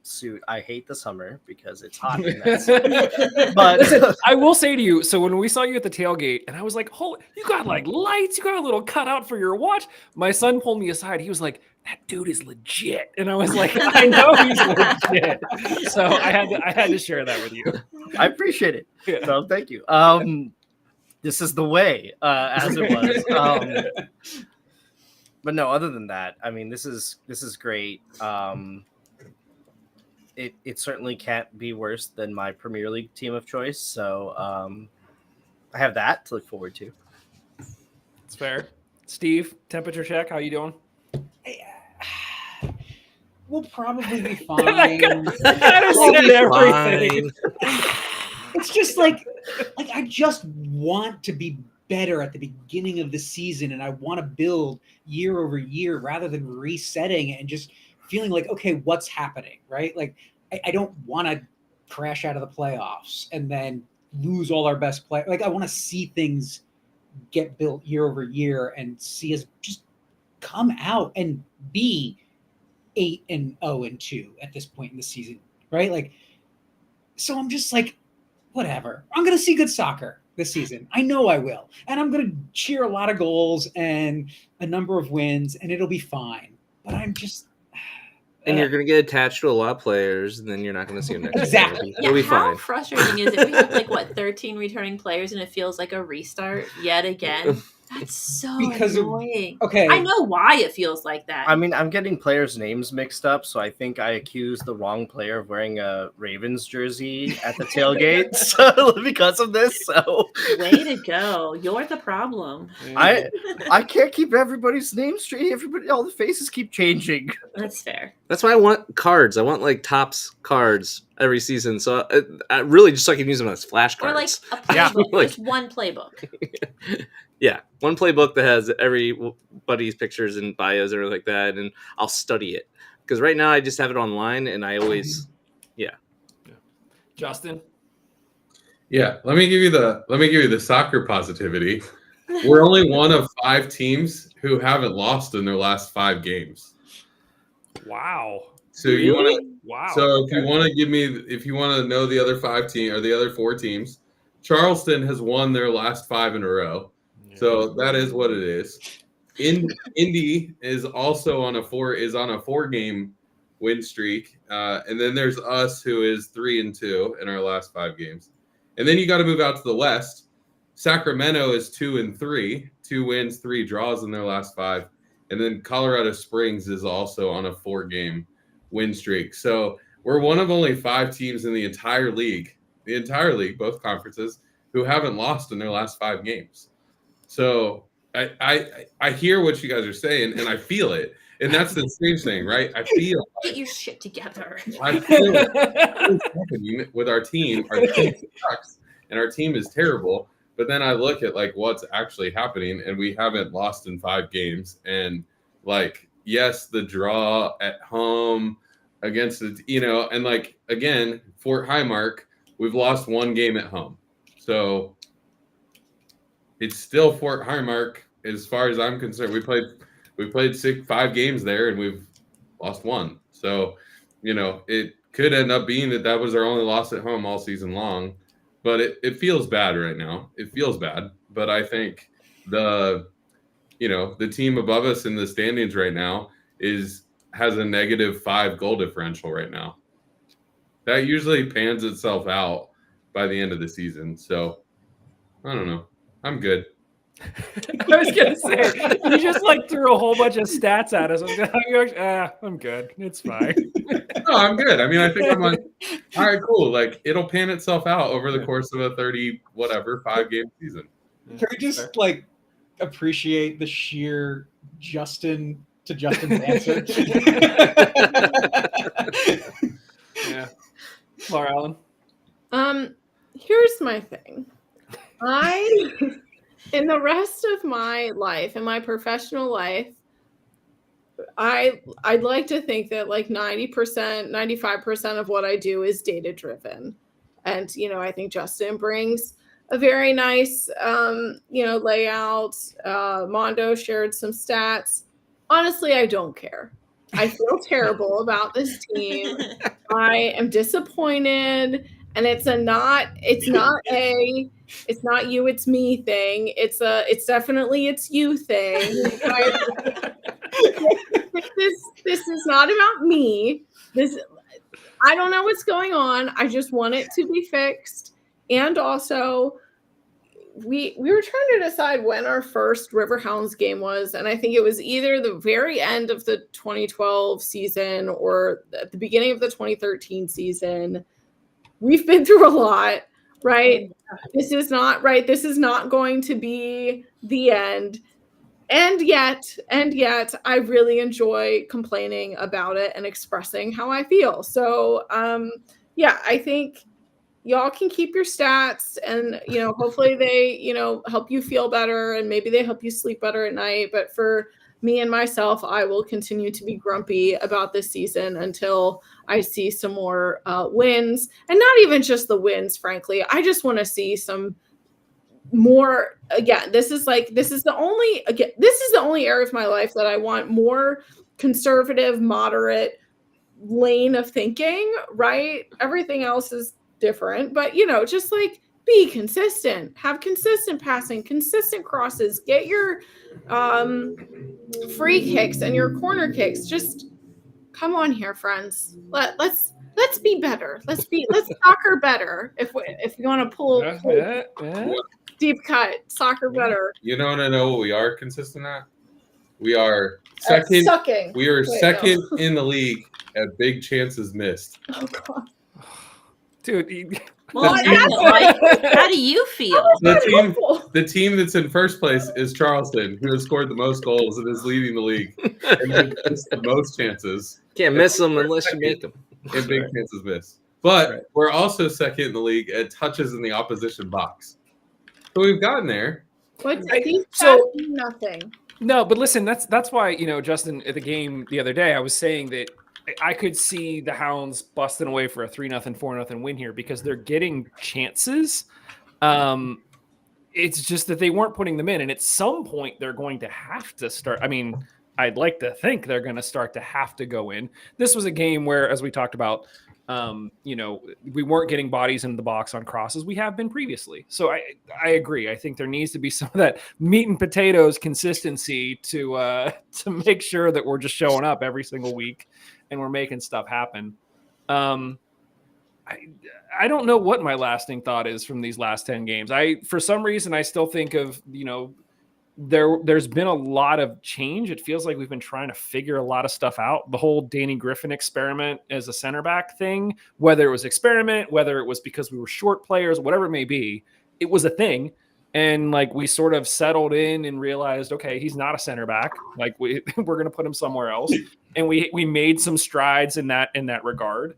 [SPEAKER 4] suit, I hate the summer because it's hot in that suit. But
[SPEAKER 1] listen, I will say to you, so when we saw you at the tailgate, and I was like, "Holy, you got like lights, you got a little cutout for your watch." My son pulled me aside. He was like, "That dude is legit," and I was like, "I know he's legit." So I had to share that with you.
[SPEAKER 4] I appreciate it. Yeah. So thank you. This is the way, as it was. But no, other than that, I mean, this is great. It certainly can't be worse than my Premier League team of choice. So I have that to look forward to.
[SPEAKER 1] It's fair. Steve, temperature check. How you doing?
[SPEAKER 5] We'll probably be fine. It's just like I just want to be better at the beginning of the season, and I want to build year over year rather than resetting and just feeling like, okay, what's happening, right? Like I don't want to crash out of the playoffs and then lose all our best players. Like I want to see things get built year over year and see us just come out and be 8-0-2 at this point in the season, right? Like, so I'm just like, whatever. I'm going to see good soccer this season. I know I will. And I'm going to cheer a lot of goals and a number of wins, and it'll be fine. But I'm just...
[SPEAKER 2] And you're going to get attached to a lot of players, and then you're not going to see them next year.
[SPEAKER 5] Exactly.
[SPEAKER 2] It'll be
[SPEAKER 3] how
[SPEAKER 2] fine.
[SPEAKER 3] frustrating is it? We have like 13 returning players, and it feels like a restart yet again. That's so annoying.
[SPEAKER 5] Okay,
[SPEAKER 3] I know why it feels like that.
[SPEAKER 4] I mean, I'm getting players' names mixed up, so I think I accused the wrong player of wearing a Ravens jersey at the tailgate because of this. So
[SPEAKER 3] way to go! You're the problem.
[SPEAKER 4] I can't keep everybody's name straight. All the faces keep changing.
[SPEAKER 3] That's fair.
[SPEAKER 2] That's why I want cards. I want like Topps cards every season. So I really just so I can use them as flashcards.
[SPEAKER 3] Or like a playbook, just one playbook.
[SPEAKER 2] Yeah, one playbook that has everybody's pictures and bios and everything like that, and I'll study it. Because right now I just have it online, and I always,
[SPEAKER 1] Justin?
[SPEAKER 6] Yeah, let me give you the soccer positivity. We're only one of 5 teams who haven't lost in their last 5 games.
[SPEAKER 1] Wow.
[SPEAKER 6] So you want to
[SPEAKER 1] Wow.
[SPEAKER 6] So if you want to know the other 5 teams or the other 4 teams, Charleston has won their last 5 in a row. So that is what it is. Indy is also on a 4-game win streak, and then there's us, who is 3-2 in our last 5 games. And then you got to move out to the West. Sacramento is 2-3, 2 wins, 3 draws in their last 5, and then Colorado Springs is also on a 4-game win streak. So we're one of only 5 teams in the entire league, both conferences, who haven't lost in their last 5 games. So I hear what you guys are saying, and I feel it, and that's the strange thing, right? I feel
[SPEAKER 3] Get your shit together.
[SPEAKER 6] I feel what's happening with our team. Our team sucks, and our team is terrible. But then I look at like what's actually happening, and we haven't lost in 5 games. And like, yes, the draw at home against the, and like again, Fort Highmark, we've lost 1 game at home, so. It's still Fort Highmark as far as I'm concerned. We played 5 games there, and we've lost 1. So, it could end up being that was our only loss at home all season long. But it feels bad right now. It feels bad. But I think the team above us in the standings right now has a -5 goal differential right now. That usually pans itself out by the end of the season. So I don't know. I'm good.
[SPEAKER 1] I was gonna say you just like threw a whole bunch of stats at us. I'm good. It's fine.
[SPEAKER 6] No, I'm good. I mean, I think I'm like, all right, cool. Like it'll pan itself out over the course of a 5-game season.
[SPEAKER 5] Can we just like appreciate the sheer Justin's answer?
[SPEAKER 1] Yeah. Laura Allen?
[SPEAKER 7] Here's my thing. In the rest of my life, in my professional life, I'd like to think that like 90%, 95% of what I do is data driven. And, I think Justin brings a very nice, layout. Mondo shared some stats. Honestly, I don't care. I feel terrible about this team. I am disappointed. And it's not you, it's me thing. It's definitely it's you thing. This is not about me. I don't know what's going on. I just want it to be fixed. And also, we were trying to decide when our first Riverhounds game was, and I think it was either the very end of the 2012 season or at the beginning of the 2013 season. We've been through a lot, right? This is not right. This is not going to be the end. And yet, I really enjoy complaining about it and expressing how I feel. So, I think y'all can keep your stats and, hopefully they, help you feel better and maybe they help you sleep better at night. But for me and myself, I will continue to be grumpy about this season until I see some more wins, and not even just the wins. Frankly, I just want to see some more. Again, this is the only area of my life that I want more conservative, moderate lane of thinking, right? Everything else is different, but just like be consistent, have consistent passing, consistent crosses, get your free kicks and your corner kicks. Just come on here, friends. Let's be better. Let's soccer better. If you want to pull deep cut, soccer better.
[SPEAKER 6] You don't know what we are consistent at? We are second.
[SPEAKER 7] Sucking.
[SPEAKER 6] We are second in the league at big chances missed.
[SPEAKER 7] Oh god,
[SPEAKER 1] dude.
[SPEAKER 3] Well, how do you feel?
[SPEAKER 6] The team that's in first place is Charleston, who has scored the most goals and is leading the league, and has missed the most chances.
[SPEAKER 2] Can't miss them unless you make them.
[SPEAKER 6] And big chances missed. But we're also second in the league at touches in the opposition box. So we've gotten there.
[SPEAKER 7] So nothing.
[SPEAKER 1] No, but listen, that's why, Justin, at the game the other day, I was saying that I could see the Hounds busting away for a 3-0, 4-0 win here because they're getting chances. It's just that they weren't putting them in. And at some point, they're going to have to start. I mean, I'd like to think they're going to start to have to go in. This was a game where, as we talked about, we weren't getting bodies into the box on crosses. We have been previously. So I agree. I think there needs to be some of that meat and potatoes consistency to make sure that we're just showing up every single week and we're making stuff happen. I don't know what my lasting thought is from these last 10 games. For some reason, I still think of, there's been a lot of change. It feels like we've been trying to figure a lot of stuff out. The whole Danny Griffin experiment as a center back thing, whether it was experiment, whether it was because we were short players, whatever it may be, it was a thing. And we sort of settled in and realized, okay, he's not a center back. We're going to put him somewhere else. And we made some strides in that regard.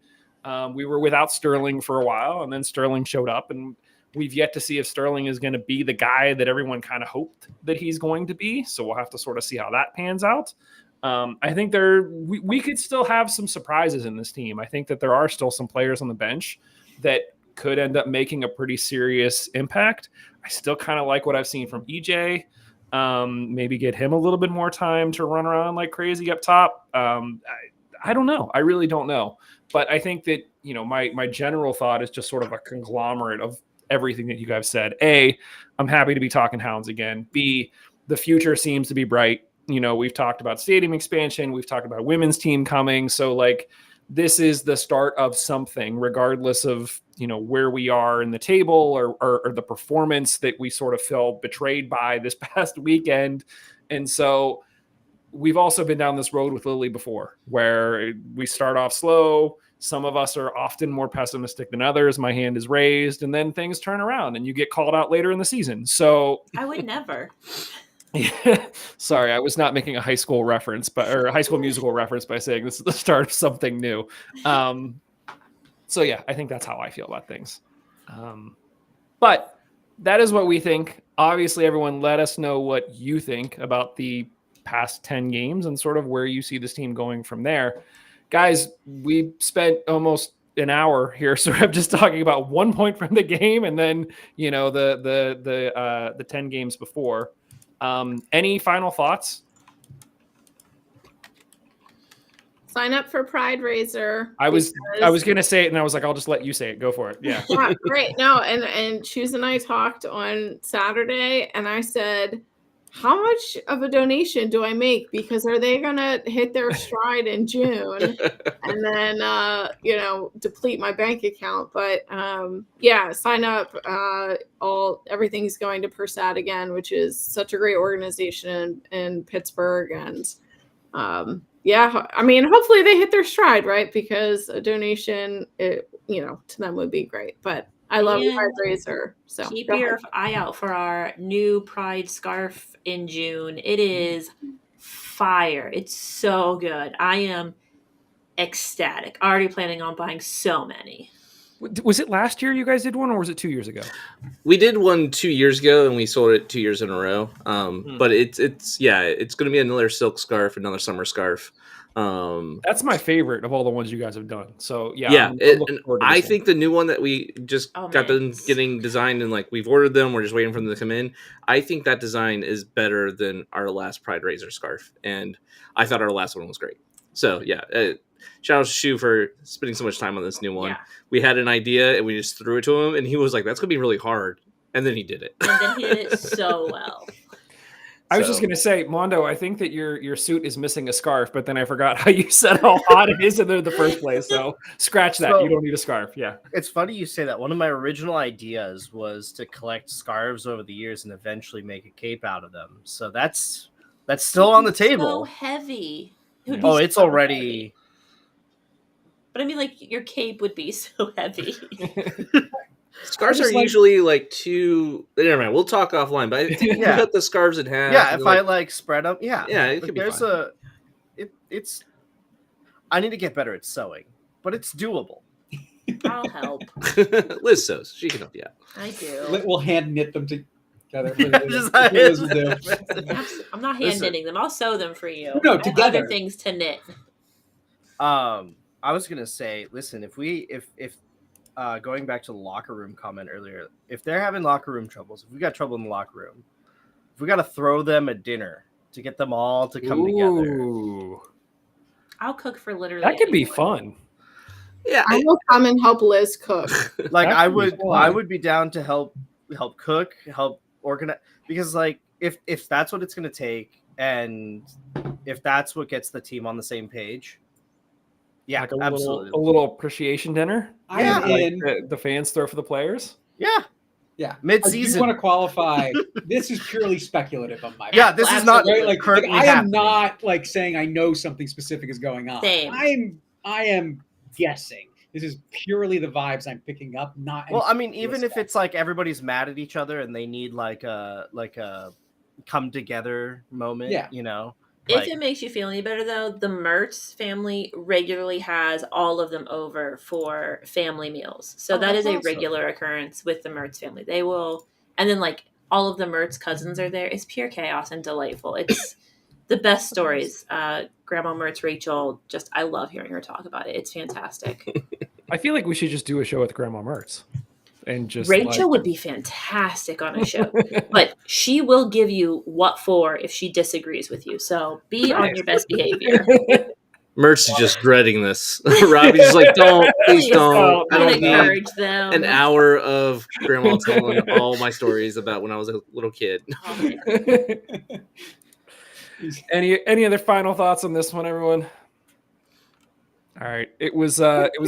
[SPEAKER 1] We were without Sterling for a while, and then Sterling showed up, and we've yet to see if Sterling is going to be the guy that everyone kind of hoped that he's going to be. So we'll have to sort of see how that pans out. I think we could still have some surprises in this team. I think that there are still some players on the bench that could end up making a pretty serious impact. I still kind of like what I've seen from EJ. Maybe get him a little bit more time to run around like crazy up top. I don't know. I really don't know. But I think that, my general thought is just sort of a conglomerate of everything that you guys said. A, I'm happy to be talking Hounds again. B, the future seems to be bright. We've talked about stadium expansion. We've talked about a women's team coming. So this is the start of something, regardless of, where we are in the table or the performance that we sort of felt betrayed by this past weekend. And so we've also been down this road with Lily before, where we start off slow. Some of us are often more pessimistic than others. My hand is raised, and then things turn around and you get called out later in the season. So
[SPEAKER 3] I would never.
[SPEAKER 1] Sorry, I was not making a high school reference, or a High School Musical reference by saying this is the start of something new. So yeah, I think that's how I feel about things. But that is what we think. Obviously, everyone let us know what you think about the past 10 games and sort of where you see this team going from there. Guys, we spent almost an hour here sort of just talking about 1 point from the game and then, the 10 games before. Any final thoughts?
[SPEAKER 7] Sign up for Pride Raiser.
[SPEAKER 1] I was going to say it, and I was like, I'll just let you say it. Go for it. Yeah.
[SPEAKER 7] Yeah, great. No, and Shoes and I talked on Saturday, and I said, how much of a donation do I make? Because are they going to hit their stride in June and then, deplete my bank account? But sign up. Everything's going to Persat again, which is such a great organization in Pittsburgh. And hopefully they hit their stride, right? Because a donation, to them would be great. But I love Pride Raiser. So
[SPEAKER 3] keep your eye out for our new Pride scarf in June. It is fire. It's so good. I am ecstatic. Already planning on buying so many.
[SPEAKER 1] Was it last year you guys did one, or was it 2 years ago?
[SPEAKER 2] We did one 2 years ago, and we sold it 2 years in a row. But it's going to be another silk scarf, another summer scarf.
[SPEAKER 1] That's my favorite of all the ones you guys have done. So yeah,
[SPEAKER 2] yeah.
[SPEAKER 1] I'm
[SPEAKER 2] And
[SPEAKER 1] looking forward to
[SPEAKER 2] I
[SPEAKER 1] this one.
[SPEAKER 2] think the new one that we just got done getting designed and like we've ordered them, we're just waiting for them to come in. I think that design is better than our last Pride Razor scarf, and I thought our last one was great. So yeah, shout out to Shu for spending so much time on this new one.
[SPEAKER 3] Yeah.
[SPEAKER 2] We had an idea and we just threw it to him, and he was like, "That's gonna be really hard," and then he did it.
[SPEAKER 3] And then he did it so well.
[SPEAKER 1] I was just gonna say, Mondo, I think that your suit is missing a scarf, but then I forgot how you said how hot it is in the first place. So scratch that.
[SPEAKER 4] So-
[SPEAKER 1] You don't need a scarf. Yeah.
[SPEAKER 4] It's funny you say that. One of my original ideas was to collect scarves over the years and eventually make a cape out of them. So that's still on the
[SPEAKER 3] So
[SPEAKER 4] table.
[SPEAKER 3] heavy. It would be
[SPEAKER 4] Oh, it's
[SPEAKER 3] so
[SPEAKER 4] already.
[SPEAKER 3] heavy. But I mean, like, your cape would be so heavy.
[SPEAKER 2] Scarves are
[SPEAKER 5] just like-
[SPEAKER 2] usually like two. Never mind. We'll talk offline. But I think you
[SPEAKER 4] Yeah.
[SPEAKER 2] cut the scarves in half.
[SPEAKER 4] Yeah,
[SPEAKER 2] and
[SPEAKER 4] if
[SPEAKER 2] like,
[SPEAKER 4] I like spread them, yeah.
[SPEAKER 2] Yeah, it
[SPEAKER 4] Like,
[SPEAKER 2] could be
[SPEAKER 4] there's
[SPEAKER 2] fine.
[SPEAKER 4] it's. I need to get better at sewing, but it's doable.
[SPEAKER 3] I'll help.
[SPEAKER 2] Liz sews. She can help you out.
[SPEAKER 3] I do.
[SPEAKER 5] We'll hand knit them together.
[SPEAKER 4] Just-
[SPEAKER 5] That's what Liz will do.
[SPEAKER 3] I'm not hand knitting them. I'll sew them for you.
[SPEAKER 5] No,
[SPEAKER 3] I have
[SPEAKER 5] together.
[SPEAKER 3] other things to knit.
[SPEAKER 4] I was gonna say, listen, if going back to the locker room comment earlier, if they're having locker room troubles, if we got trouble in the locker room, if we got to throw them a dinner to get them all to come together,
[SPEAKER 1] Ooh.
[SPEAKER 3] I'll cook for literally.
[SPEAKER 1] That could be
[SPEAKER 3] anyone.
[SPEAKER 1] fun.
[SPEAKER 2] Yeah.
[SPEAKER 7] I will come and help Liz cook.
[SPEAKER 4] like
[SPEAKER 1] That
[SPEAKER 4] I
[SPEAKER 1] could be
[SPEAKER 4] would,
[SPEAKER 1] fun.
[SPEAKER 4] I would be down to help cook, help organize, because like if that's what it's gonna take, and if that's what gets the team on the same page, yeah,
[SPEAKER 1] Like
[SPEAKER 4] absolutely,
[SPEAKER 1] a little appreciation dinner.
[SPEAKER 5] I
[SPEAKER 4] Yeah,
[SPEAKER 5] am
[SPEAKER 1] Like
[SPEAKER 5] in.
[SPEAKER 1] the fans throw for the players.
[SPEAKER 4] yeah,
[SPEAKER 5] Yeah.
[SPEAKER 4] mid-season.
[SPEAKER 5] I do want to qualify. This is purely speculative on my part.
[SPEAKER 4] Yeah, this is not
[SPEAKER 5] Right? Like
[SPEAKER 4] currently
[SPEAKER 5] I am
[SPEAKER 4] happening.
[SPEAKER 5] not like saying I know something specific is going on.
[SPEAKER 3] Same.
[SPEAKER 5] I am guessing. This is purely the vibes I'm picking up, not any
[SPEAKER 4] Well, I mean, even if
[SPEAKER 5] specific
[SPEAKER 4] it's like everybody's mad at each other and they need like a come together moment,
[SPEAKER 5] Yeah.
[SPEAKER 4] you know.
[SPEAKER 3] If
[SPEAKER 4] Like,
[SPEAKER 3] it makes you feel any better, though, the Mertz family regularly has all of them over for family meals. So
[SPEAKER 4] Oh,
[SPEAKER 3] that is
[SPEAKER 4] that's
[SPEAKER 3] a
[SPEAKER 4] awesome.
[SPEAKER 3] regular occurrence with the Mertz family. They will, and then like all of the Mertz cousins are there. It's pure chaos and delightful. It's the best stories. Grandma Mertz, Rachel, just I love hearing her talk about it. It's fantastic.
[SPEAKER 1] I feel like we should just do a show with Grandma Mertz, and just
[SPEAKER 3] Rachel would be fantastic on a show, but she will give you what for if she disagrees with you. So be on your best behavior.
[SPEAKER 2] Mertz is just dreading this. Robbie's just like, don't, please don't. I
[SPEAKER 3] Don't
[SPEAKER 2] don't need
[SPEAKER 3] encourage them.
[SPEAKER 2] an hour of grandma telling all my stories about when I was a little kid.
[SPEAKER 1] Any other final thoughts on this one, everyone? All right, it was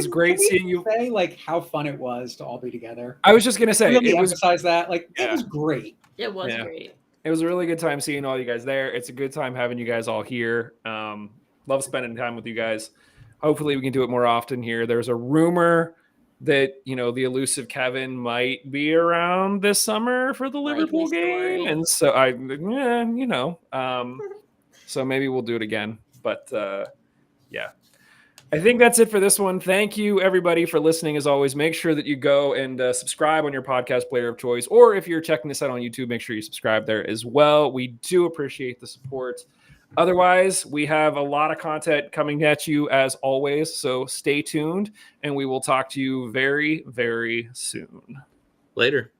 [SPEAKER 1] great
[SPEAKER 5] Can we
[SPEAKER 1] seeing you.
[SPEAKER 5] say like how fun it was to all be together.
[SPEAKER 1] I was just gonna say
[SPEAKER 5] Really
[SPEAKER 1] it was
[SPEAKER 5] emphasize that. Like
[SPEAKER 1] Yeah.
[SPEAKER 5] it was great.
[SPEAKER 3] It was
[SPEAKER 1] Yeah.
[SPEAKER 3] great.
[SPEAKER 1] It was a really good time seeing all you guys there. It's a good time having you guys all here. Love spending time with you guys. Hopefully we can do it more often here. There's a rumor that, the elusive Kevin might be around this summer for the
[SPEAKER 3] Likely
[SPEAKER 1] Liverpool
[SPEAKER 3] story.
[SPEAKER 1] game. And so so maybe we'll do it again. But yeah. I think that's it for this one. Thank you, everybody, for listening. As always, make sure that you go and subscribe on your podcast player of choice, or if you're checking this out on YouTube, make sure you subscribe there as well. We do appreciate the support. Otherwise, we have a lot of content coming at you as always, so stay tuned, and we will talk to you very, very soon.
[SPEAKER 2] Later.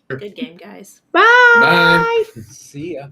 [SPEAKER 3] Good game, guys.
[SPEAKER 7] Bye.
[SPEAKER 6] Bye.
[SPEAKER 5] See ya.